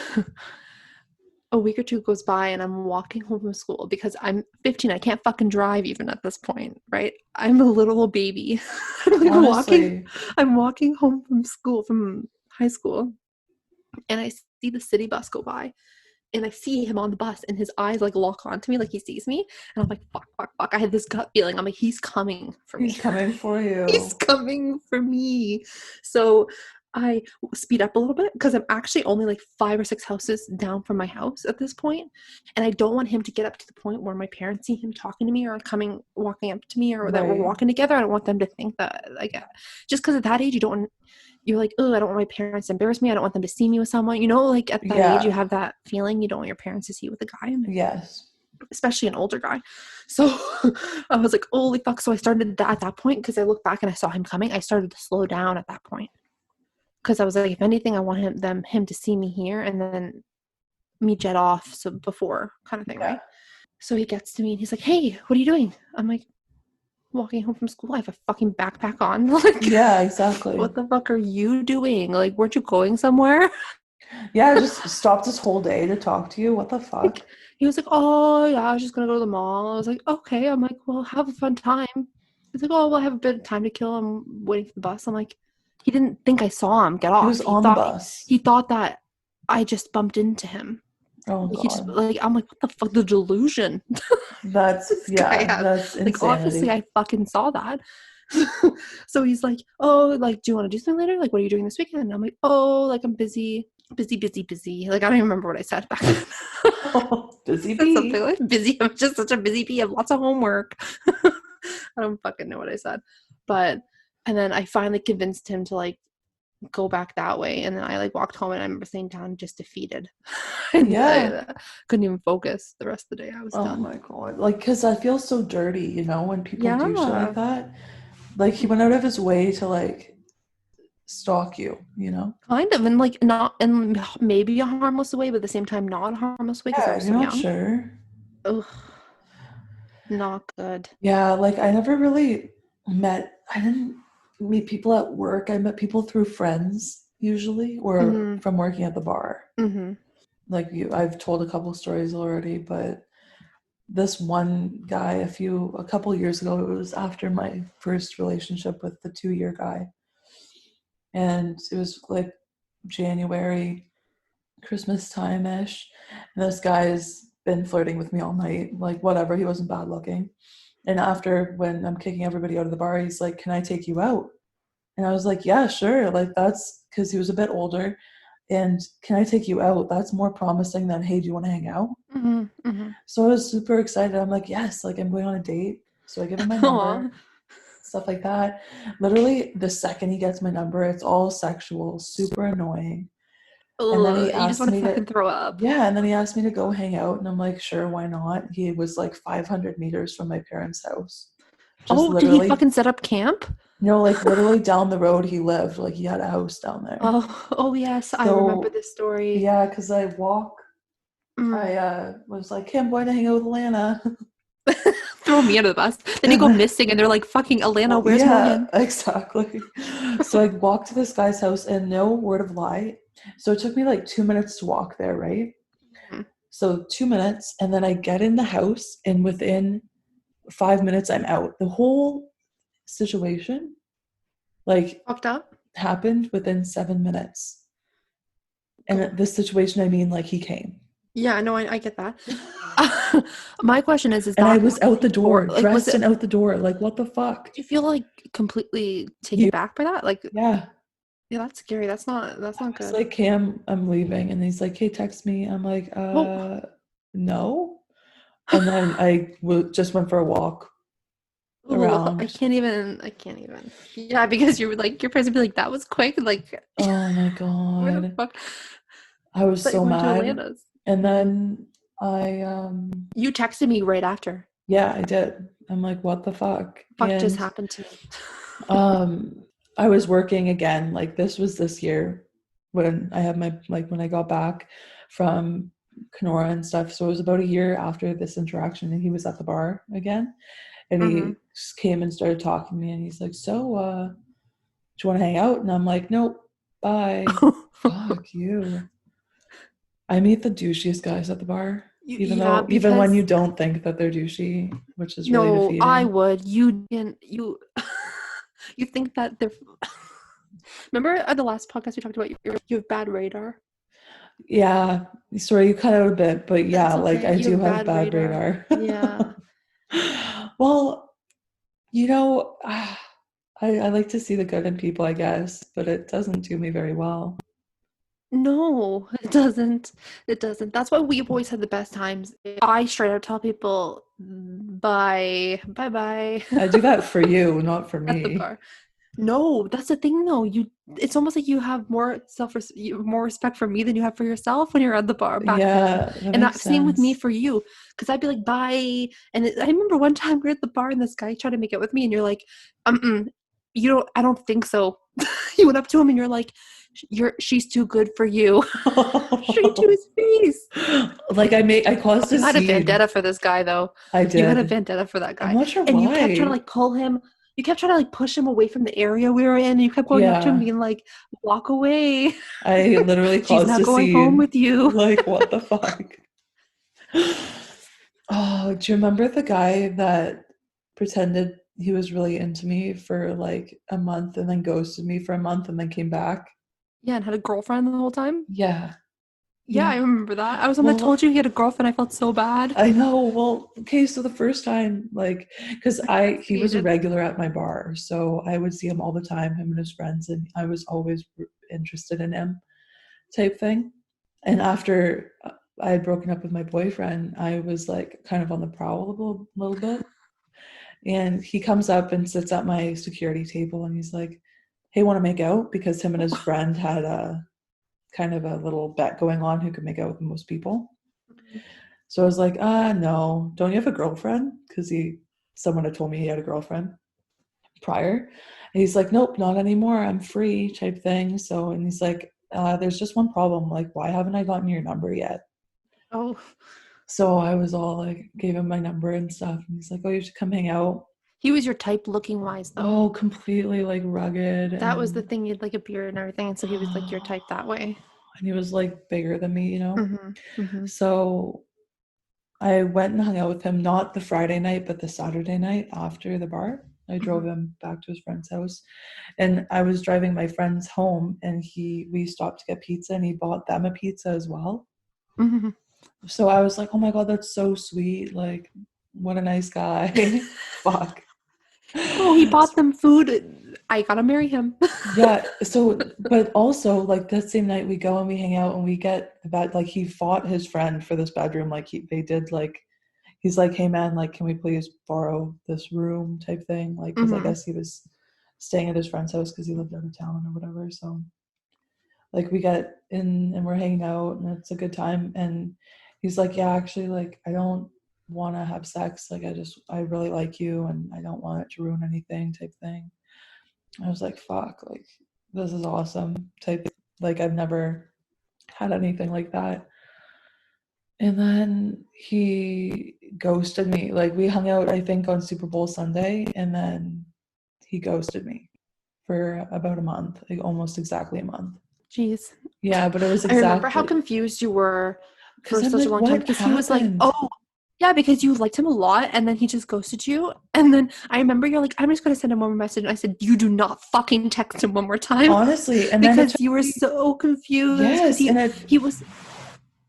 a week or two goes by and I'm walking home from school because I'm 15. I can't fucking drive even at this point, right? I'm a little baby. I'm like
Honestly,
I'm walking home from school, from high school, and I see the city bus go by and I see him on the bus and his eyes like lock onto me like he sees me. And I'm like, fuck, fuck, fuck. I had this gut feeling. I'm like, he's coming for
he's
me.
coming for
He's
you.
coming for me. So I speed up a little bit because I'm actually only like 5 or 6 houses down from my house at this point, and I don't want him to get up to the point where my parents see him talking to me or walking up to me, or that we're
Right.
walking together. I don't want them to think that like just because at that age you're like, oh, I don't want my parents to embarrass me. I don't want them to see me with someone. You know, like at that age you
Yeah.
have that feeling you don't want your parents to see you with a guy.
Yes.
Especially an older guy. So I was like, holy fuck. So I started that at that point because I looked back and I saw him coming. I started to slow down at that point because I was like, if anything, I want him to see me here and then me jet off. So before kind of thing,
Yeah.
right? So he gets to me and he's like, hey, what are you doing? I'm like, walking home from school. I have a fucking backpack on. Like,
Yeah, exactly.
what the fuck are you doing? Like, weren't you going somewhere?
Yeah, I just stopped this whole day to talk to you. What the fuck?
Like, he was like, oh, yeah, I was just going to go to the mall. I was like, okay. I'm like, well, have a fun time. He's like, oh, well, I have a bit of time to kill. I'm waiting for the bus. I'm like, he didn't think I saw him get
He was
off.
on the bus.
He thought that I just bumped into him.
Oh
He just,
God.
like, I'm like, what the fuck? The delusion
That's,
this guy
yeah,
has.
that's
Like, obviously,
insanity.
I fucking saw that. So he's like, oh, like, do you want to do something later? Like, what are you doing this weekend? And I'm like, oh, like, I'm busy. Like, I don't even remember what I said back then.
Oh, busy
Said something
bee.
like busy. I'm just such a busy bee. I have lots of homework. I don't fucking know what I said. But, and then I finally convinced him to, like, go back that way. And then I, like, walked home and I remember staying down just defeated. And
Yeah.
I couldn't even focus the rest of the day. I was
Oh
done.
my God. Like, because I feel so dirty, you know, when people do shit like
Yeah.
that. Like, he went out of his way to, like, stalk you, you know?
Kind of. And, like, not in maybe a harmless way, but at the same time, not a harmless way because I
Yeah,
was
you're
so
not
young.
sure.
Ugh. Not good.
Yeah, like, I never really I didn't meet people at work. I met people through friends, usually, or
Mm-hmm.
from working at the bar.
Mm-hmm.
Like, I've told a couple stories already, but this one guy a couple years ago, it was after my first relationship with the 2-year guy. And it was like January, Christmas time-ish. And this guy's been flirting with me all night, like whatever, he wasn't bad looking. And after, when I'm kicking everybody out of the bar, he's like, can I take you out? And I was like, yeah, sure. Like, that's because he was a bit older. And can I take you out? That's more promising than, hey, do you want to hang out?
Mm-hmm. Mm-hmm.
So I was super excited. I'm like, yes, like, I'm going on a date. So I give him my
Aw.
number, stuff like that. Literally, the second he gets my number, it's all sexual, super annoying. And then he
Ugh, you just
asked
want to
me to,
fucking throw up.
yeah, and then he asked me to go hang out. And I'm like, sure, why not? He was like 500 meters from my parents' house. Just
Oh, did he
literally,
fucking set up camp?
like literally down the road he lived. Like, he had a house down there.
Oh yes, I remember
So,
this story.
yeah, because
Mm.
I was like, hey, I'm going to hang out with Alanah.
Throw me under the bus. Then you
And
go
then,
missing, and they're like, "Fucking Alanah,
well,
where's
yeah,
Morgan?"
exactly. So I walked to this guy's house, and no word of lie. So it took me like 2 minutes to walk there, right?
Mm.
So 2 minutes, and then I get in the house, and within 5 minutes, I'm out. The whole situation, like,
Fucked up.
happened within 7 minutes.
Go.
And this situation, I mean, like, he came.
Yeah, no, I get that. My question is
And I
that
was out the door,
like, was
dressed
it?
and out the door. Like, what the fuck?
Did you feel like completely taken
You,
back by that? Like,
yeah.
yeah, that's scary. That's not
It's
good.
like, Cam, I'm leaving. And he's like, hey, text me. I'm like,
Oh.
no. And then just went for a walk
Ooh, I
around.
can't even. I can't even. Yeah, because you're like your parents would be like, "That was quick." Like,
Oh my
where the
God.
fuck?
I was
That you're
so
going to
mad.
Atlanta's.
And
Mm-hmm.
then I,
You texted me right after.
yeah, I did. I'm like, what the fuck?
Fuck just
And
happened to me.
um, I was working again. Like, this was this year when I had when I got back from Kenora and stuff. So it was about a year after this interaction, and he was at the bar again. And
Mm-hmm.
he just came and started talking to me, and he's like, so, do you want to hang out? And I'm like, nope, bye. Fuck you. I meet the douchiest guys at the bar,
Yeah,
even when you
because
don't think that they're douchey, which is really
no, I
defeating.
would. You you think that they're. Remember at the last podcast we talked about you have bad radar.
Yeah, sorry, you cut out a bit, but yeah,
That's
like,
okay.
I
You
do
have
have
bad
bad
radar.
radar.
Yeah.
Well, you know, I like to see the good in people, I guess, but it doesn't do me very well.
No, it doesn't. It doesn't. That's why we've always had the best times. I straight out tell people bye, bye, bye
I do that for you, not for
at the
me.
bar. No, that's the thing though. It's almost like you have more respect for me than you have for yourself when you're at the bar back then.
Yeah, that
And
makes
that same with me
sense.
for you, because I'd be like, bye. And I remember one time we were at the bar and this guy tried to make out with me, and you're like, you don't. I don't think so. You went up to him and you're like, she's too good for you. Straight to his face.
Like I caused a
You had a
scene.
vendetta for this guy, though.
I did.
You had a vendetta for that guy.
I'm not sure
and
why.
You kept trying to like pull him. You kept trying to like push him away from the area we were in. And you kept going up to him being like, walk away.
I literally caused a scene.
She's not going home with you.
Like, what the fuck? Oh, do you remember the guy that pretended he was really into me for like a month and then ghosted me for a month and then came back?
Yeah, and had a girlfriend the whole time?
Yeah.
Yeah, I remember that. I was on that told you he had a girlfriend. I felt so bad.
I know. Well, okay, so the first time, like, because he was a regular at my bar, so I would see him all the time, him and his friends, and I was always interested in him type thing. And after I had broken up with my boyfriend, I was like kind of on the prowl a little bit. And he comes up and sits at my security table and he's like, hey, want to make out? Because him and his friend had a kind of a little bet going on who could make out with the most people. So I was like, no, don't you have a girlfriend? Because someone had told me he had a girlfriend prior. And he's like, nope, not anymore. I'm free type thing. So, and he's like, there's just one problem. Like, why haven't I gotten your number yet?
Oh.
So I was all like, gave him my number and stuff. And he's like, oh, you should come hang out.
He was your type looking wise, though.
Oh, completely like rugged.
That was the thing. He had like a beard and everything. And so he was like your type that way.
And he was like bigger than me, you know?
Mm-hmm. Mm-hmm.
So I went and hung out with him, not the Friday night, but the Saturday night after the bar. I drove him back to his friend's house. And I was driving my friends home and we stopped to get pizza and he bought them a pizza as well.
Mm-hmm.
So I was like, oh my God, that's so sweet. Like, what a nice guy. Fuck.
Oh, he bought them food. I gotta marry him.
Yeah. So, but also like that same night we go and we hang out and we get the bed, like he fought his friend for this bedroom. Like they did like, he's like, hey man, like, can we please borrow this room type thing? Like, cause I guess he was staying at his friend's house cause he lived out of town or whatever. So like we get in and we're hanging out and it's a good time. And he's like, yeah, actually like, I don't want to have sex. Like I really like you and I don't want it to ruin anything type thing. I was like, fuck, like this is awesome type. Like I've never had anything like that. And then he ghosted me. Like we hung out, I think, on Super Bowl Sunday, and then he ghosted me for about a month, like almost exactly a month.
Jeez.
Yeah, but it was exactly.
I remember how confused you were for such a long time because he was like,
oh.
Yeah, because you liked him a lot, and then he just ghosted you. And then I remember you're like, I'm just going to send him one more message. And I said, you do not fucking text him one more time.
Honestly. And
because you were so confused.
Yes.
He was...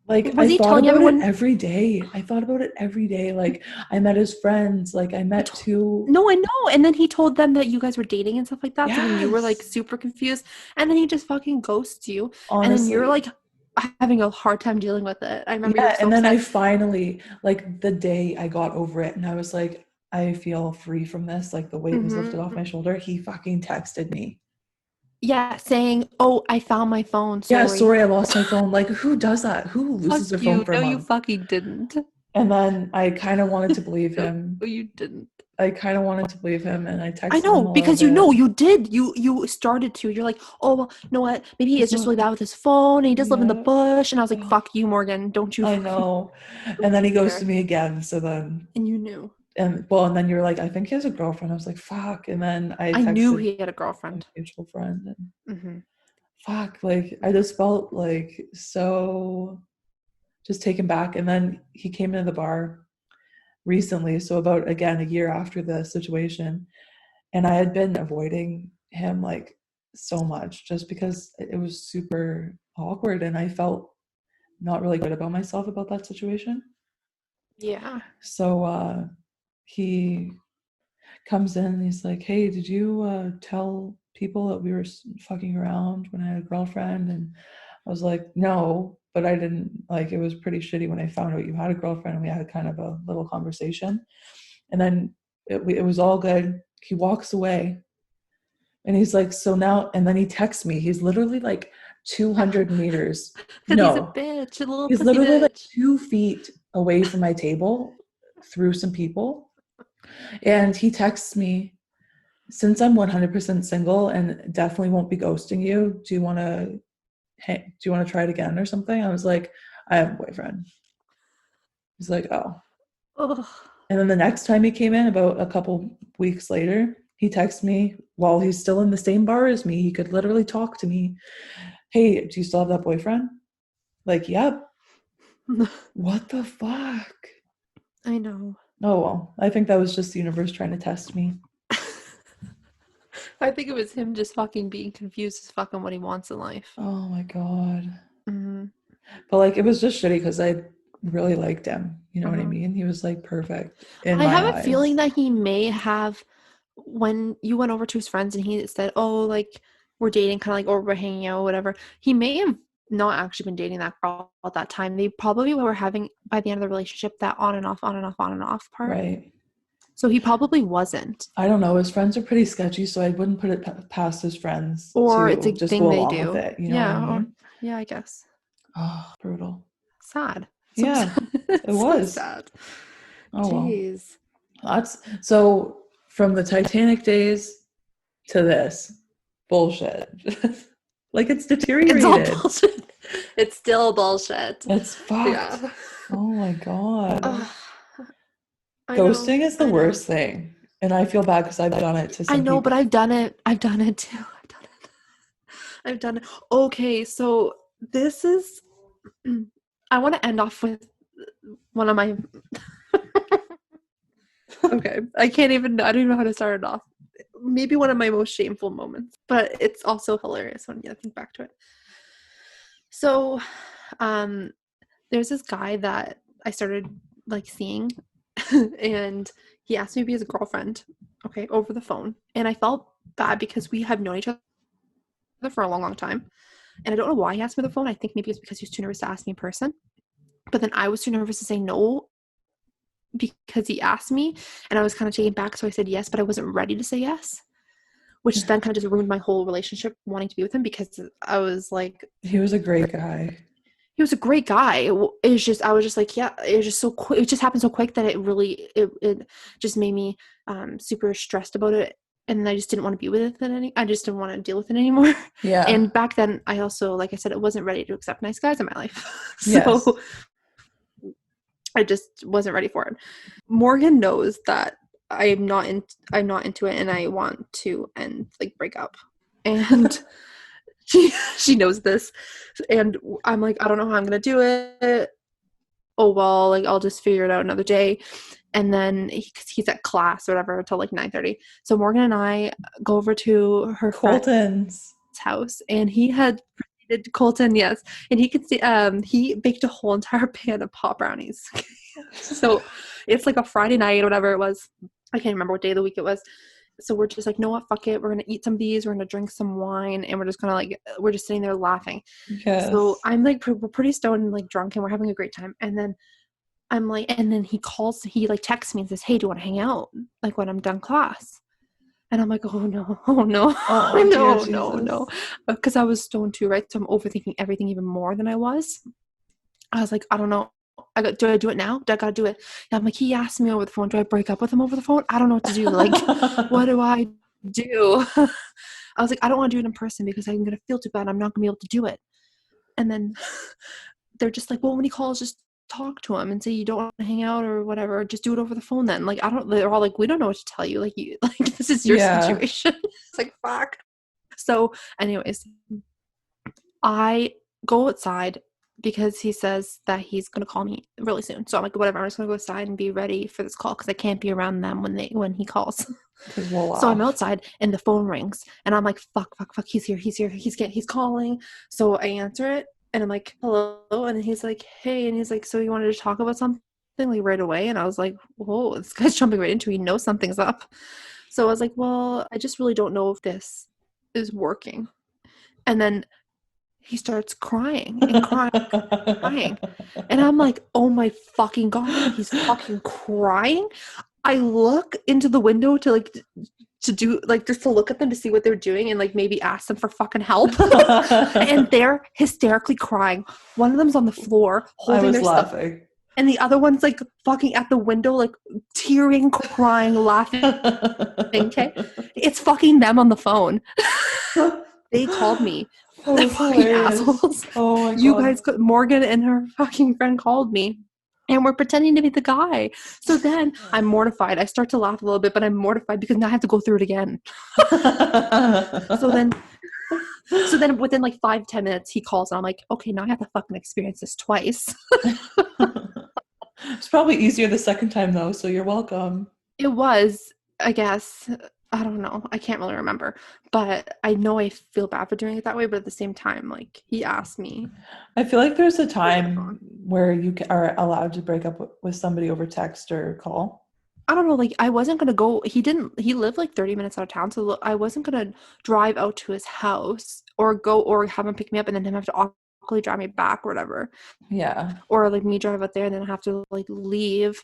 Like, I thought about it every day. I thought about it every day. Like, I met his friends. Like, I met two...
No, I know. And then he told them that you guys were dating and stuff like that. Yes. So then you were, like, super confused. And then he just fucking ghosts you. Honestly. And then you're, like... having a hard time dealing with it. I remember.
Yeah, and then I finally, like the day I got over it and I was like, I feel free from this. Like the weight was lifted off my shoulder. He fucking texted me.
Yeah, saying, oh, I found my phone.
Sorry. Yeah, sorry, I lost my phone. Like who does that? Who loses their phone for a month?
No, you fucking didn't.
And then I kind of wanted to believe him.
No, you didn't.
I kind of wanted to believe him and I texted him.
I know, because you know you did. You started to. You're like, oh, well, you know what? Maybe he is just really bad with his phone and he does live in the bush. And I was like, fuck you, Morgan. Don't you?
I know. And then he goes to me again. So then.
And you knew.
And well, and then you were like, I think he has a girlfriend. I was like, fuck. And then I
knew he had a girlfriend.
A mutual friend. And fuck. Like, I just felt like so just taken back. And then he came into the bar recently, so about again a year after the situation, and I had been avoiding him like so much just because it was super awkward and I felt not really good about myself about that situation.
Yeah.
So he comes in and he's like, hey, did you tell people that we were fucking around when I had a girlfriend? And I was like, no, but I didn't, like, it was pretty shitty when I found out you had a girlfriend and we had kind of a little conversation. And then it was all good. He walks away and he's like, so now, and then he texts me. He's literally like 200 meters. No,
he's a bitch, a little
he's literally bitch. Like 2 feet away from my table through some people. And he texts me since I'm 100% single and definitely won't be ghosting you, do you want to try it again or something? I was like, I have a boyfriend. He's like, oh.
Ugh.
And then the next time he came in, about a couple weeks later, he texted me while he's still in the same bar as me. He could literally talk to me. Hey, do you still have that boyfriend? Like, yep. What the fuck?
I know.
Oh, well, I think that was just the universe trying to test me.
I think it was him just fucking being confused as fucking what he wants in life.
Oh my God.
Mm-hmm.
But like, it was just shitty because I really liked him. You know what I
Uh-huh.
mean? He was like perfect in
I
my
have a
eyes.
feeling that he may have, when you went over to his friends and he said, oh, like, we're dating, kind of like, or we're hanging out, whatever, he may have not actually been dating that girl at that time. They probably were having, by the end of the relationship, that on and off, on and off, on and off part.
Right.
So he probably wasn't.
I don't know. His friends are pretty sketchy, so I wouldn't put it past his friends
Or
to
it's a
just
thing
go
they
along with
do.
it. You know what I mean?
Yeah, I guess.
Oh, brutal.
Sad.
Yeah, it
So
was.
sad.
Oh, well.
Jeez.
That's so from the Titanic days to this bullshit. Like it's
It's all
deteriorated.
bullshit. It's still bullshit.
It's fucked.
Yeah.
Oh my God. Ghosting is the worst thing. And I feel bad because I've done it to some
I know,
people.
but I've done it. I've done it too. I've done it. Okay, so this is, I want to end off with one of my, okay, I don't even know how to start it off. Maybe one of my most shameful moments, but it's also hilarious when you think back to it. So, there's this guy that I started like seeing, and he asked me to be his girlfriend, okay, over the phone. And I felt bad because we have known each other for a long, long time. And I don't know why he asked me on the phone. I think maybe it's because he was too nervous to ask me in person. But then I was too nervous to say no because he asked me, and I was kind of taken back. So I said yes, but I wasn't ready to say yes, which then kind of just ruined my whole relationship wanting to be with him, because I was like,
he was a great guy.
He was a great guy. It's just, I was just like, yeah, it was just so quick. It just happened so quick that it just made me super stressed about it. And I just didn't want to be with it I just didn't want to deal with it anymore.
Yeah.
And back then I also, like I said, I wasn't ready to accept nice guys in my life. So
Yes.
I just wasn't ready for it. Morgan knows that I'm not into it, and I want to break up. And she knows this, and I'm like, I don't know how I'm gonna do it. Oh well, like I'll just figure it out another day. And then he's at class or whatever until like 9:30. So Morgan and I go over to her
Colton's
house, and he had proceeded, Colton, yes, and he could see he baked a whole entire pan of pot brownies. So it's like a Friday night or whatever it was. I can't remember what day of the week it was. So we're just like, no, what, fuck it. We're going to eat some of these. We're going to drink some wine. And we're just kind of like, we're just sitting there laughing.
Yes.
So I'm like, we're pretty stoned and like drunk, and we're having a great time. And then I'm like, and then he like texts me and says, hey, do you want to hang out? Like when I'm done class. And I'm like, oh no.
Oh,
No. Because I was stoned too, right? So I'm overthinking everything even more than I was. I was like, I don't know. Do I do it now? Do I gotta do it? And I'm like, he asked me over the phone. Do I break up with him over the phone? I don't know what to do. Like, what do I do? I was like, I don't want to do it in person because I'm gonna feel too bad. I'm not gonna be able to do it. And then they're just like, well, when he calls, just talk to him and say you don't want to hang out or whatever. Just do it over the phone then. Like, they're all like, we don't know what to tell you. Like, this is your situation. It's like, fuck. So anyways, I go outside because he says that he's going to call me really soon. So I'm like, whatever, I'm just going to go outside and be ready for this call because I can't be around them when he calls. So I'm outside and the phone rings and I'm like, fuck, he's here, he's calling. So I answer it and I'm like, hello, and he's like, hey, and he's like, so you wanted to talk about something like right away? And I was like, whoa, this guy's jumping right into it. He knows something's up. So I was like, well, I just really don't know if this is working. And then he starts crying. And I'm like, oh my fucking God, he's fucking crying. I look into the window to do just to look at them to see what they're doing and like maybe ask them for fucking help. And they're hysterically crying. One of them's on the floor holding their stuff. And the other one's like fucking at the window, like tearing, crying, laughing. Okay, it's fucking them on the phone. They called me.
That
They're
was
fucking
hilarious.
assholes.
Oh my
You
God.
guys, Morgan and her fucking friend called me. And we're pretending to be the guy. So then I'm mortified. I start to laugh a little bit, but I'm mortified because now I have to go through it again. So then within like 5-10 minutes, he calls and I'm like, okay, now I have to fucking experience this twice.
It's probably easier the second time though, so you're welcome.
It was, I guess. I don't know. I can't really remember. But I know I feel bad for doing it that way, but at the same time, like, he asked me.
I feel like there's a time where you are allowed to break up with somebody over text or call.
I don't know, like, I wasn't gonna go. He lived like 30 minutes out of town, so I wasn't gonna drive out to his house or go or have him pick me up and then him have to awkwardly drive me back or whatever.
Yeah.
Or like me drive out there and then have to like leave.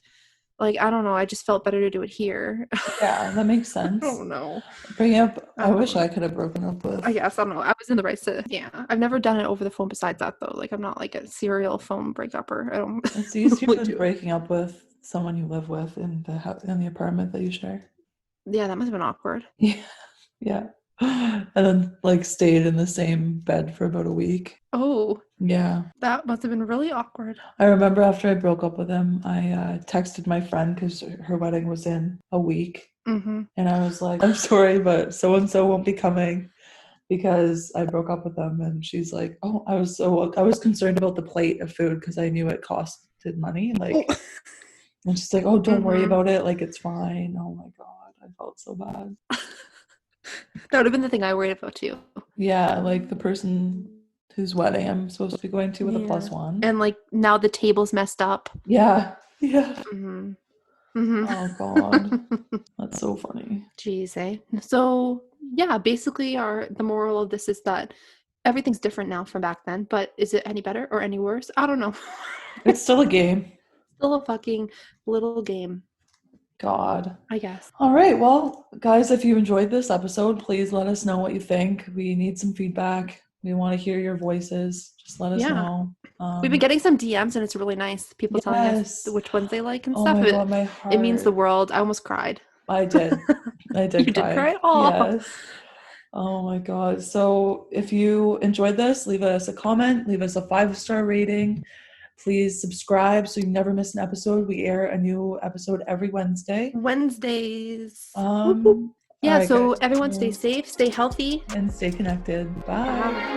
Like, I don't know. I just felt better to do it here.
Yeah, that makes sense.
I don't know.
Bring up, I wish I could have broken up with.
I guess, I don't know. I was in the right to, yeah. I've never done it over the phone besides that, though. Like, I'm not like a serial phone breakupper. I don't.
It's easier than breaking up with someone you live with in the apartment that you share.
Yeah, that must have been awkward.
Yeah. Yeah. And then like stayed in the same bed for about a week.
Oh.
Yeah.
That must have been really awkward.
I remember after I broke up with him, I texted my friend because her wedding was in a week.
Mm-hmm.
And I was like, I'm sorry, but so-and-so won't be coming because I broke up with them. And she's like, oh, I was concerned about the plate of food because I knew it costed money. Like, and she's like, oh, don't worry about it. Like, it's fine. Oh my God. I felt so bad.
That would have been the thing I worried about too.
Yeah, like the person whose wedding I'm supposed to be going to with a +1.
And like now the table's messed up.
Yeah. Yeah.
Mm-hmm. Mm-hmm.
Oh God. That's so funny.
Jeez, eh? So yeah, basically the moral of this is that everything's different now from back then, but is it any better or any worse? I don't know.
It's still a game.
Still a fucking little game.
God.
I guess.
All right. Well, guys, if you enjoyed this episode, please let us know what you think. We need some feedback. We want to hear your voices. Just let us know.
We've been getting some DMs and it's really nice. People telling us which ones they like and stuff.
Oh my God, my heart.
It means the world. I almost cried.
I did. I did
You
cry.
did cry? Oh.
Yes. Oh my God. So if you enjoyed this, leave us a comment, leave us a 5-star rating. Please subscribe so you never miss an episode. We air a new episode every Wednesdays.
Yeah, right, so guys. Everyone stay safe, stay healthy.
And stay connected. Bye.